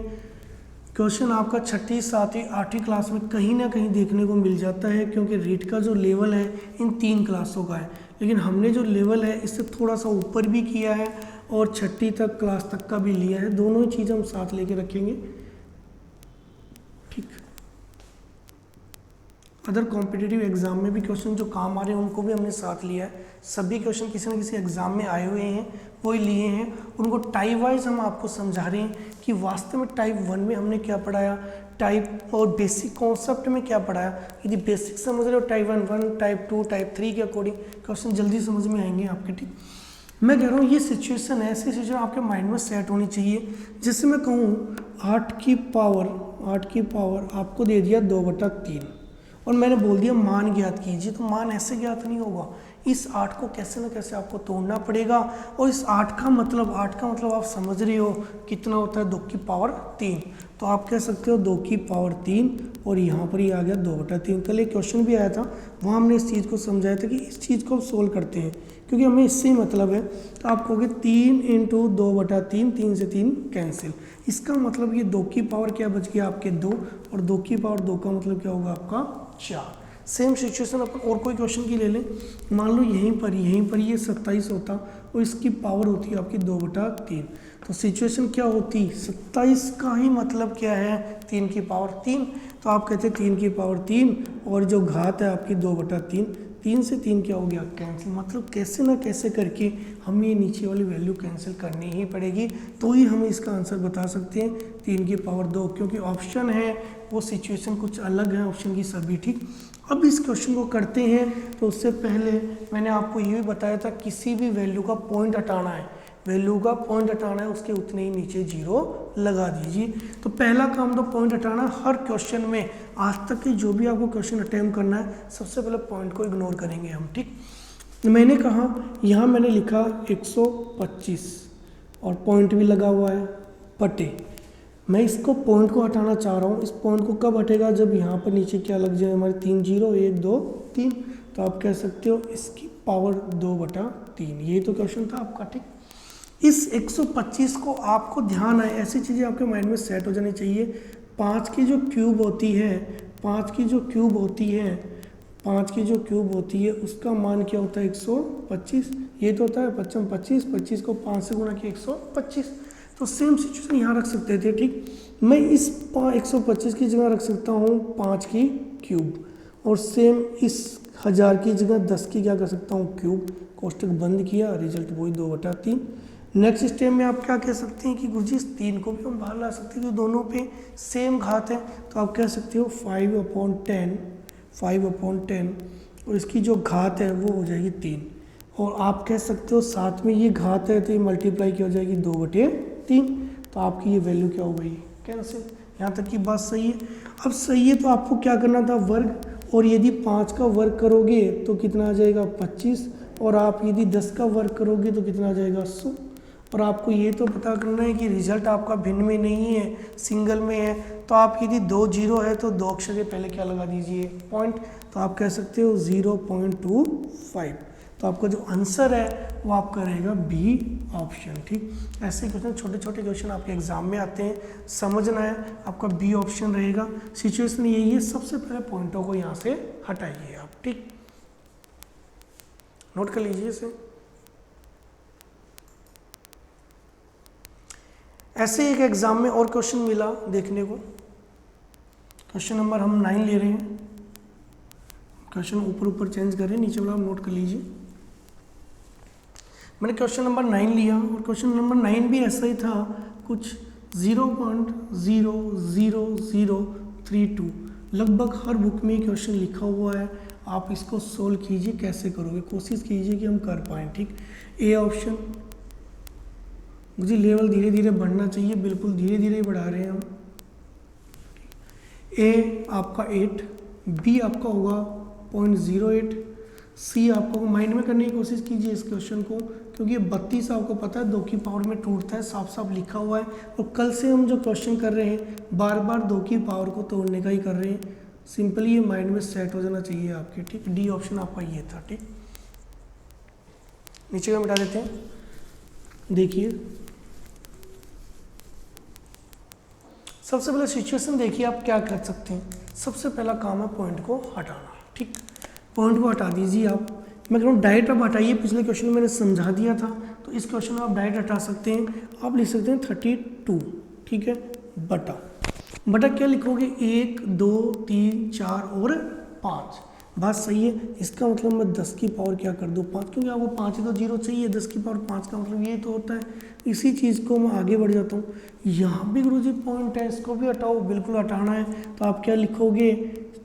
क्वेश्चन आपका 6ठी, 7वीं, 8वीं क्लास में कहीं ना कहीं देखने को मिल जाता है, क्योंकि रीट का जो लेवल है इन 3 क्लासों का है, लेकिन हमने जो लेवल है इससे थोड़ा सा ऊपर भी किया है और 6ठी तक क्लास तक का भी लिया है। दोनों ही चीज़ हम साथ लेके रखेंगे। ठीक, अदर कॉम्पिटिटिव एग्जाम में भी क्वेश्चन जो काम आ रहे हैं उनको भी हमने साथ लिया है। सभी क्वेश्चन किसी न किसी एग्जाम में आए हुए हैं, वही लिए हैं, उनको टाइप वाइज हम आपको समझा रहे हैं कि वास्तव में टाइप 1 में हमने क्या पढ़ाया, टाइप और बेसिक कॉन्सेप्ट में क्या पढ़ाया। यदि बेसिक समझ रहे हो टाइप 1, टाइप 2, टाइप 3 के अकॉर्डिंग क्वेश्चन जल्दी समझ में आएंगे आपके। ठीक, मैं कह रहा हूँ ये सिचुएशन है, ऐसी सिचुएशन आपके माइंड में सेट होनी चाहिए। जैसे मैं कहूँ 8 की पावर आपको दे दिया 2/3 और मैंने बोल दिया मान ज्ञात कीजिए, तो मान ऐसे ज्ञात नहीं होगा। इस 8 को कैसे ना कैसे आपको तोड़ना पड़ेगा, और इस 8 का मतलब आप समझ रहे हो कितना होता है 2 की पावर 3। तो आप कह सकते हो 2 की पावर 3 और यहाँ पर ही आ गया 2/3। कल एक क्वेश्चन भी आया था, वहाँ हमने इस चीज़ को समझाया था कि इस चीज़ को सोल्व करते हैं क्योंकि हमें इससे ही मतलब है। तो आप कहोगे 3 × 2/3, 3 से 3 कैंसिल। इसका मतलब ये 2 की पावर क्या बच गया आपके 2, और 2 की पावर 2 का मतलब क्या होगा आपका 4। सेम सिचुएशन अपन और कोई क्वेश्चन की ले लें। मान लो यहीं पर ये 27 होता और इसकी पावर होती है आपकी 2/3। तो सिचुएशन क्या होती, 27 का ही मतलब क्या है 3 की पावर 3। तो आप कहते हैं 3 की पावर 3 और जो घात है आपकी 2/3, 3 से 3 क्या हो गया कैंसिल। मतलब कैसे ना कैसे करके हमें ये नीचे वाली वैल्यू कैंसिल करनी ही पड़ेगी, तो ही हम इसका आंसर बता सकते हैं 3 की पावर 2, क्योंकि ऑप्शन है वो सिचुएशन कुछ अलग है ऑप्शन की सभी। ठीक, अब इस क्वेश्चन को करते हैं तो उससे पहले मैंने आपको ये भी बताया था किसी भी वैल्यू का पॉइंट हटाना है। वैल्यू का पॉइंट हटाना है, उसके उतने ही नीचे 0 लगा दीजिए। तो पहला काम तो पॉइंट हटाना। हर क्वेश्चन में आज तक के जो भी आपको क्वेश्चन अटेम्प्ट करना है, सबसे पहले पॉइंट को इग्नोर करेंगे हम, ठीक। मैंने कहा यहाँ मैंने लिखा 125 और पॉइंट भी लगा हुआ है बटे, मैं इसको पॉइंट को हटाना चाह रहा हूँ। इस पॉइंट को कब हटेगा, जब यहाँ पर नीचे क्या लग जाए हमारे 3 0, 1 2 3। तो आप कह सकते हो इसकी पावर 2/3। ये तो क्वेश्चन था आपका, ठीक। इस 125 को आपको ध्यान आए, ऐसी चीज़ें आपके माइंड में सेट हो जानी चाहिए। 5 की जो क्यूब होती है, 5 की जो क्यूब होती है, 5 की जो क्यूब होती है उसका मान क्या होता है 125। ये तो होता है 5 25, 25 को 5 से गुणा किया 125। तो सेम सिचुएशन यहाँ रख सकते थे, ठीक। मैं इस 125 की जगह रख सकता हूँ 5 की क्यूब, और सेम इस 1000 की जगह 10 की क्या कर सकता हूँ क्यूब। कोष्टक बंद किया, रिजल्ट वही 2/3। नेक्स्ट स्टेप में आप क्या कह सकते हैं कि गुरुजी इस 3 को भी हम बाहर ला सकते हैं, तो दोनों पे सेम घात है। तो आप कह सकते हो 5/10, 5/10, और इसकी जो घात है वो हो जाएगी 3। और आप कह सकते हो साथ में ये घात है तो ये मल्टीप्लाई क्या हो जाएगी 2/3। तो आपकी ये वैल्यू क्या हो गई, कैंसिल। यहाँ तक की बात सही है। अब सही है तो आपको क्या करना था, वर्ग। और यदि 5 का वर्ग करोगे तो कितना आ जाएगा 25, और आप यदि 10 का वर्ग करोगे तो कितना आ जाएगा 100। और आपको ये तो पता करना है कि रिजल्ट आपका भिन्न में नहीं है, सिंगल में है। तो आप यदि 2 0 है तो 2 अक्षर के पहले क्या लगा दीजिए, पॉइंट। तो आप कह सकते हो 0.25। तो आपका जो आंसर है वो आपका रहेगा बी ऑप्शन, ठीक। ऐसे क्वेश्चन, छोटे छोटे क्वेश्चन आपके एग्जाम में आते हैं, समझना है, आपका बी ऑप्शन रहेगा। सिचुएशन यही है, सबसे पहले पॉइंटों को यहाँ से हटाइए आप, ठीक। नोट कर लीजिए इसे। ऐसे एक एग्जाम में और क्वेश्चन मिला देखने को। क्वेश्चन नंबर हम 9 ले रहे हैं। क्वेश्चन ऊपर ऊपर चेंज करें, नीचे वाला नोट कर लीजिए। मैंने क्वेश्चन नंबर 9 लिया, और क्वेश्चन नंबर 9 भी ऐसा ही था, कुछ 0.00032। लगभग हर बुक में क्वेश्चन लिखा हुआ है। आप इसको सोल्व कीजिए, कैसे करोगे कोशिश कीजिए कि हम कर पाएँ, ठीक। ए ऑप्शन, मुझे लेवल धीरे धीरे बढ़ना चाहिए, बिल्कुल धीरे धीरे ही बढ़ा रहे हैं हम। ए आपका 8, बी आपका होगा 0.08, सी आपको माइंड में करने की कोशिश कीजिए इस क्वेश्चन को, क्योंकि ये 32 आपको पता है 2 की पावर में टूटता है, साफ साफ लिखा हुआ है। और कल से हम जो क्वेश्चन कर रहे हैं बार बार 2 की पावर को तोड़ने का ही कर रहे हैं। सिंपली ये माइंड में सेट हो जाना चाहिए आपके, ठीक। डी ऑप्शन आपका ये था, ठीक। नीचे का मिटा देते हैं, देखिए सबसे पहले सिचुएशन देखिए आप क्या कर सकते हैं। सबसे पहला काम है पॉइंट को हटाना, ठीक। पॉइंट को हटा दीजिए आप। मैं कह रहा हूँ डायरेक्ट आप हटाइए, पिछले क्वेश्चन में मैंने समझा दिया था, तो इस क्वेश्चन में आप डायरेक्ट हटा सकते हैं। आप लिख सकते हैं 32, ठीक है, बटा क्या लिखोगे 1 2 3 4 और 5। बात सही है। इसका मतलब मैं 10 की पावर क्या कर दूँ 5, क्योंकि आपको 5 ही तो 0 चाहिए, 10 की पावर 5 का मतलब ये तो होता है। इसी चीज़ को मैं आगे बढ़ जाता हूँ। यहाँ भी गुरुजी पॉइंट है, इसको भी हटाओ, बिल्कुल हटाना है। तो आप क्या लिखोगे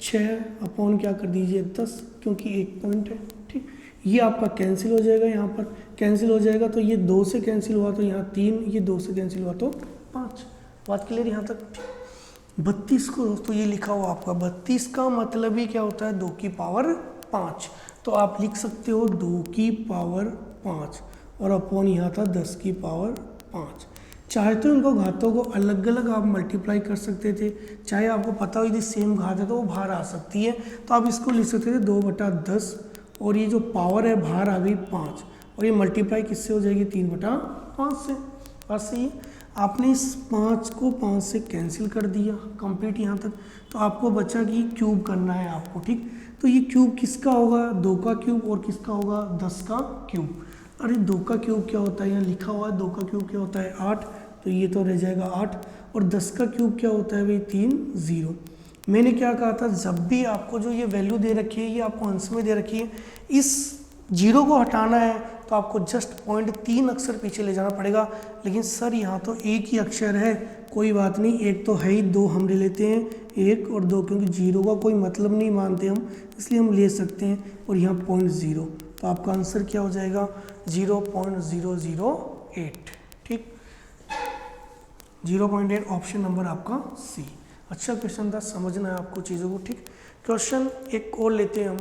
6 क्या कर दीजिए 10, क्योंकि 1 पॉइंट है, ठीक। ये आपका कैंसिल हो जाएगा, यहाँ पर कैंसिल हो जाएगा। तो ये 2 से कैंसिल हुआ तो यहाँ 3, ये 2 से कैंसिल हुआ तो 5। बात क्लियर यहाँ तक। 32 को दोस्तों ये लिखा हुआ आपका 32 का मतलब ही क्या होता है 2 की पावर 5। तो आप लिख सकते हो 2 की पावर 5, और अपॉन यहाँ था 10 की पावर 5। चाहे तो इनको घातों को अलग अलग आप मल्टीप्लाई कर सकते थे, चाहे आपको पता हो यदि सेम घात है तो वो बाहर आ सकती है। तो आप इसको लिख सकते थे 2/10, और ये जो पावर है बाहर आ गई 5, और ये मल्टीप्लाई किससे हो जाएगी 3/5 से। बस ये आपने इस 5 को 5 से कैंसिल कर दिया कंप्लीट यहाँ तक। तो आपको बचा कि क्यूब करना है आपको, ठीक। तो ये क्यूब किसका होगा 2 का क्यूब, और किसका होगा 10 का क्यूब। अरे 2 का क्यूब क्या होता है, यहाँ लिखा हुआ है 2 का क्यूब क्या होता है 8, तो ये तो रह जाएगा 8। और 10 का क्यूब क्या होता है भाई 3 0। मैंने क्या कहा था, जब भी आपको जो ये वैल्यू दे रखी है, ये आपको अंश में दे रखी है, इस 0 को हटाना है तो आपको जस्ट पॉइंट 3 अक्षर पीछे ले जाना पड़ेगा। लेकिन सर यहाँ तो एक ही अक्षर है, कोई बात नहीं, एक तो है ही, 2 हम ले लेते हैं, 1 और 2, क्योंकि 0 का कोई मतलब नहीं मानते हम, इसलिए हम ले सकते हैं। और यहाँ 0.0, तो आपका आंसर क्या हो जाएगा 0.008, 0.8, ठीक, 0.8 ऑप्शन नंबर आपका सी। अच्छा क्वेश्चन था, समझना है आपको चीज़ों को, ठीक। क्वेश्चन एक और लेते हैं हम।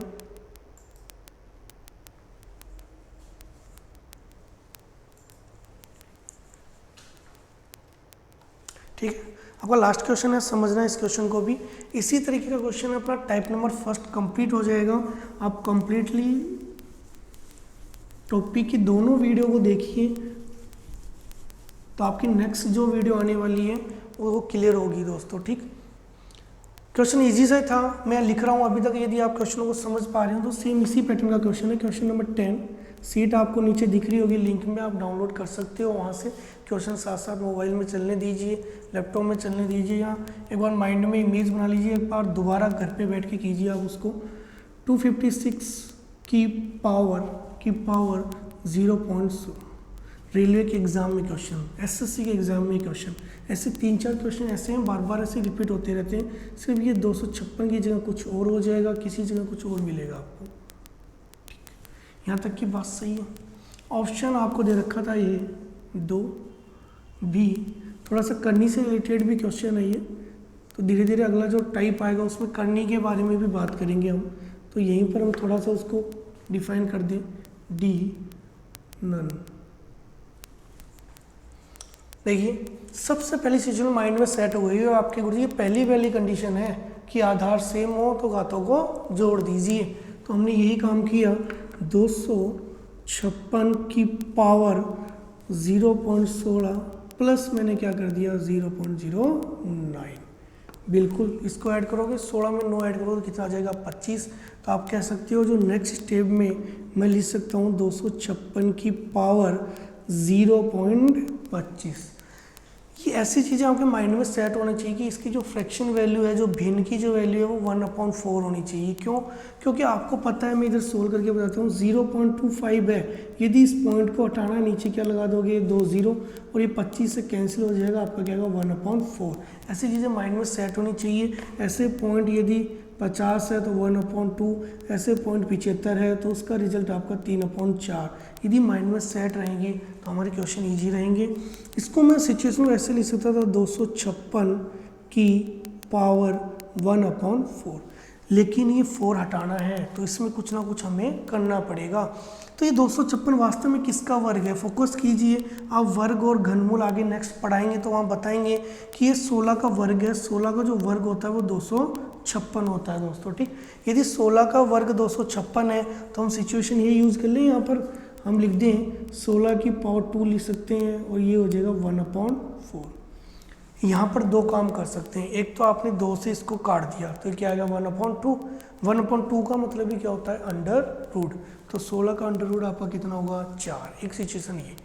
ठीक है, आपका लास्ट क्वेश्चन है, समझना है इस क्वेश्चन को भी। इसी तरीके का क्वेश्चन है अपना टाइप नंबर फर्स्ट कंप्लीट हो जाएगा। आप कंप्लीटली टॉपिक की दोनों वीडियो को देखिए, तो आपकी नेक्स्ट जो वीडियो आने वाली है वो क्लियर होगी दोस्तों, ठीक। क्वेश्चन इजी सा था, मैं लिख रहा हूँ अभी तक। यदि आप क्वेश्चनों को समझ पा रहे हो तो सेम इसी पैटर्न का क्वेश्चन है। क्वेश्चन नंबर 10, सीट आपको नीचे दिख रही होगी, लिंक में आप डाउनलोड कर सकते हो। वहाँ से क्वेश्चन साथ साथ मोबाइल में चलने दीजिए, लैपटॉप में चलने दीजिए, या एक बार माइंड में इमेज बना लीजिए, एक बार दोबारा घर पे बैठ के कीजिए आप उसको। 256 की पावर 0.6 रेलवे के एग्जाम में क्वेश्चन, एसएससी के एग्जाम में क्वेश्चन, ऐसे 3-4 क्वेश्चन ऐसे हैं, बार बार ऐसे रिपीट होते रहते हैं। सिर्फ ये 256 की जगह कुछ और हो जाएगा, किसी जगह कुछ और मिलेगा आपको, ठीक। यहाँ तक की बात सही है। ऑप्शन आपको दे रखा था ये 2 बी, थोड़ा सा करनी से रिलेटेड भी क्वेश्चन है ये, तो धीरे धीरे अगला जो टाइप आएगा उसमें करनी के बारे में भी बात करेंगे हम। तो यहीं पर हम थोड़ा सा उसको डिफाइन कर दें, डी नन। देखिए, सबसे पहली सिचुएशन माइंड में सेट हुई है आपके गुरु जी, पहली कंडीशन है कि आधार सेम हो तो घातों को जोड़ दीजिए। तो हमने यही काम किया, 256 की पावर 0.16 प्लस मैंने क्या कर दिया 0.09। बिल्कुल, इसको ऐड करोगे, 16 में 9 ऐड करोगे तो कितना आ जाएगा 25। तो आप कह सकते हो जो नेक्स्ट स्टेप में मैं लिख सकता हूँ 256 की पावर 0.25। ये ऐसी चीज़ें आपके माइंड में सेट होना चाहिए कि इसकी जो फ्रैक्शन वैल्यू है, जो भिन्न की जो वैल्यू है वो 1/4 होनी चाहिए। क्यों? क्योंकि आपको पता है, मैं इधर सोल्व करके बताता हूँ, 0.25 है। यदि इस पॉइंट को हटाना, नीचे क्या लगा दोगे 2 0, और ये 25 से कैंसिल हो जाएगा, आपका क्या होगा 1/4। ऐसी चीज़ें माइंड में सेट होनी चाहिए। ऐसे पॉइंट यदि 50 है तो 1/2, ऐसे पॉइंट 75 है तो उसका रिजल्ट आपका 3/4। यदि माइंड में सेट रहेंगे तो हमारे क्वेश्चन इजी रहेंगे। इसको मैं सिचुएशन ऐसे लिख सकता था, 256 की पावर 1/4, लेकिन ये 4 हटाना है तो इसमें कुछ ना कुछ हमें करना पड़ेगा। तो ये 256 वास्तव में किसका वर्ग है? फोकस कीजिए, आप वर्ग और घनमूल आगे नेक्स्ट पढ़ाएंगे तो वहाँ बताएंगे कि ये 16 का वर्ग है। 16 का जो वर्ग होता है वो 256 होता है दोस्तों, ठीक। यदि 16 का वर्ग 256 है तो हम सिचुएशन ये यूज़ कर लें, यहाँ पर हम लिख दें 16 की पावर 2 लिख सकते हैं, और ये हो जाएगा 1/4। यहाँ पर 2 काम कर सकते हैं। एक तो आपने 2 से इसको काट दिया तो क्या आएगा 1/2। 1/2 का मतलब ही क्या होता है, अंडर रूट। तो 16 का अंडर रूट आपका कितना होगा 4। एक सिचुएशन ये।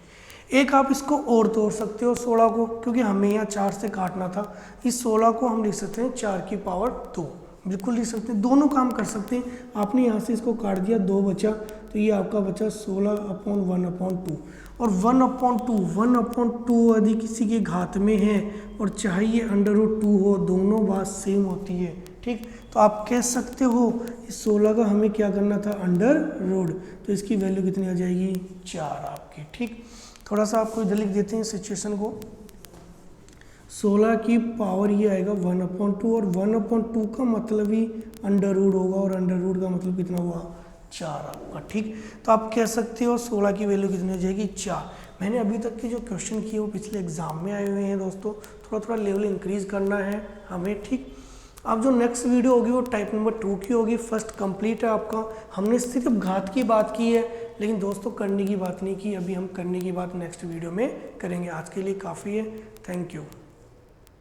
एक आप इसको और तोड़ सकते हो 16 को, क्योंकि हमें यहाँ 4 से काटना था। इस 16 को हम लिख सकते हैं 4 की पावर 2, बिल्कुल लिख सकते हैं। दोनों काम कर सकते हैं। आपने यहाँ से इसको काट दिया, 2 बचा, तो ये आपका बचा 16/1/2। और 1/2 यदि किसी के घात में है और चाहे ये √2 हो, दोनों बात सेम होती है, ठीक। तो आप कह सकते हो इस 16 का हमें क्या करना था, अंडर रूट, तो इसकी वैल्यू कितनी आ जाएगी 4 आपकी, ठीक। थोड़ा सा आपको इधर लिख देते हैं सिचुएशन को। 16 की पावर ये आएगा 1/2, और 1/2 का मतलब ही अंडर रूट होगा, और अंडर रूट का मतलब कितना हुआ 4 आपका, ठीक। तो आप कह सकते हो 16 की वैल्यू कितनी हो जाएगी 4। मैंने अभी तक के जो क्वेश्चन किए वो पिछले एग्जाम में आए हुए हैं दोस्तों। थोड़ा थोड़ा लेवल इंक्रीज करना है हमें, ठीक। अब जो नेक्स्ट वीडियो होगी वो टाइप नंबर 2 की होगी। फर्स्ट कंप्लीट है आपका। हमने सिर्फ घात की बात की है, लेकिन दोस्तों करने की बात नहीं की। अभी हम करने की बात नेक्स्ट वीडियो में करेंगे। आज के लिए काफ़ी है। Thank you.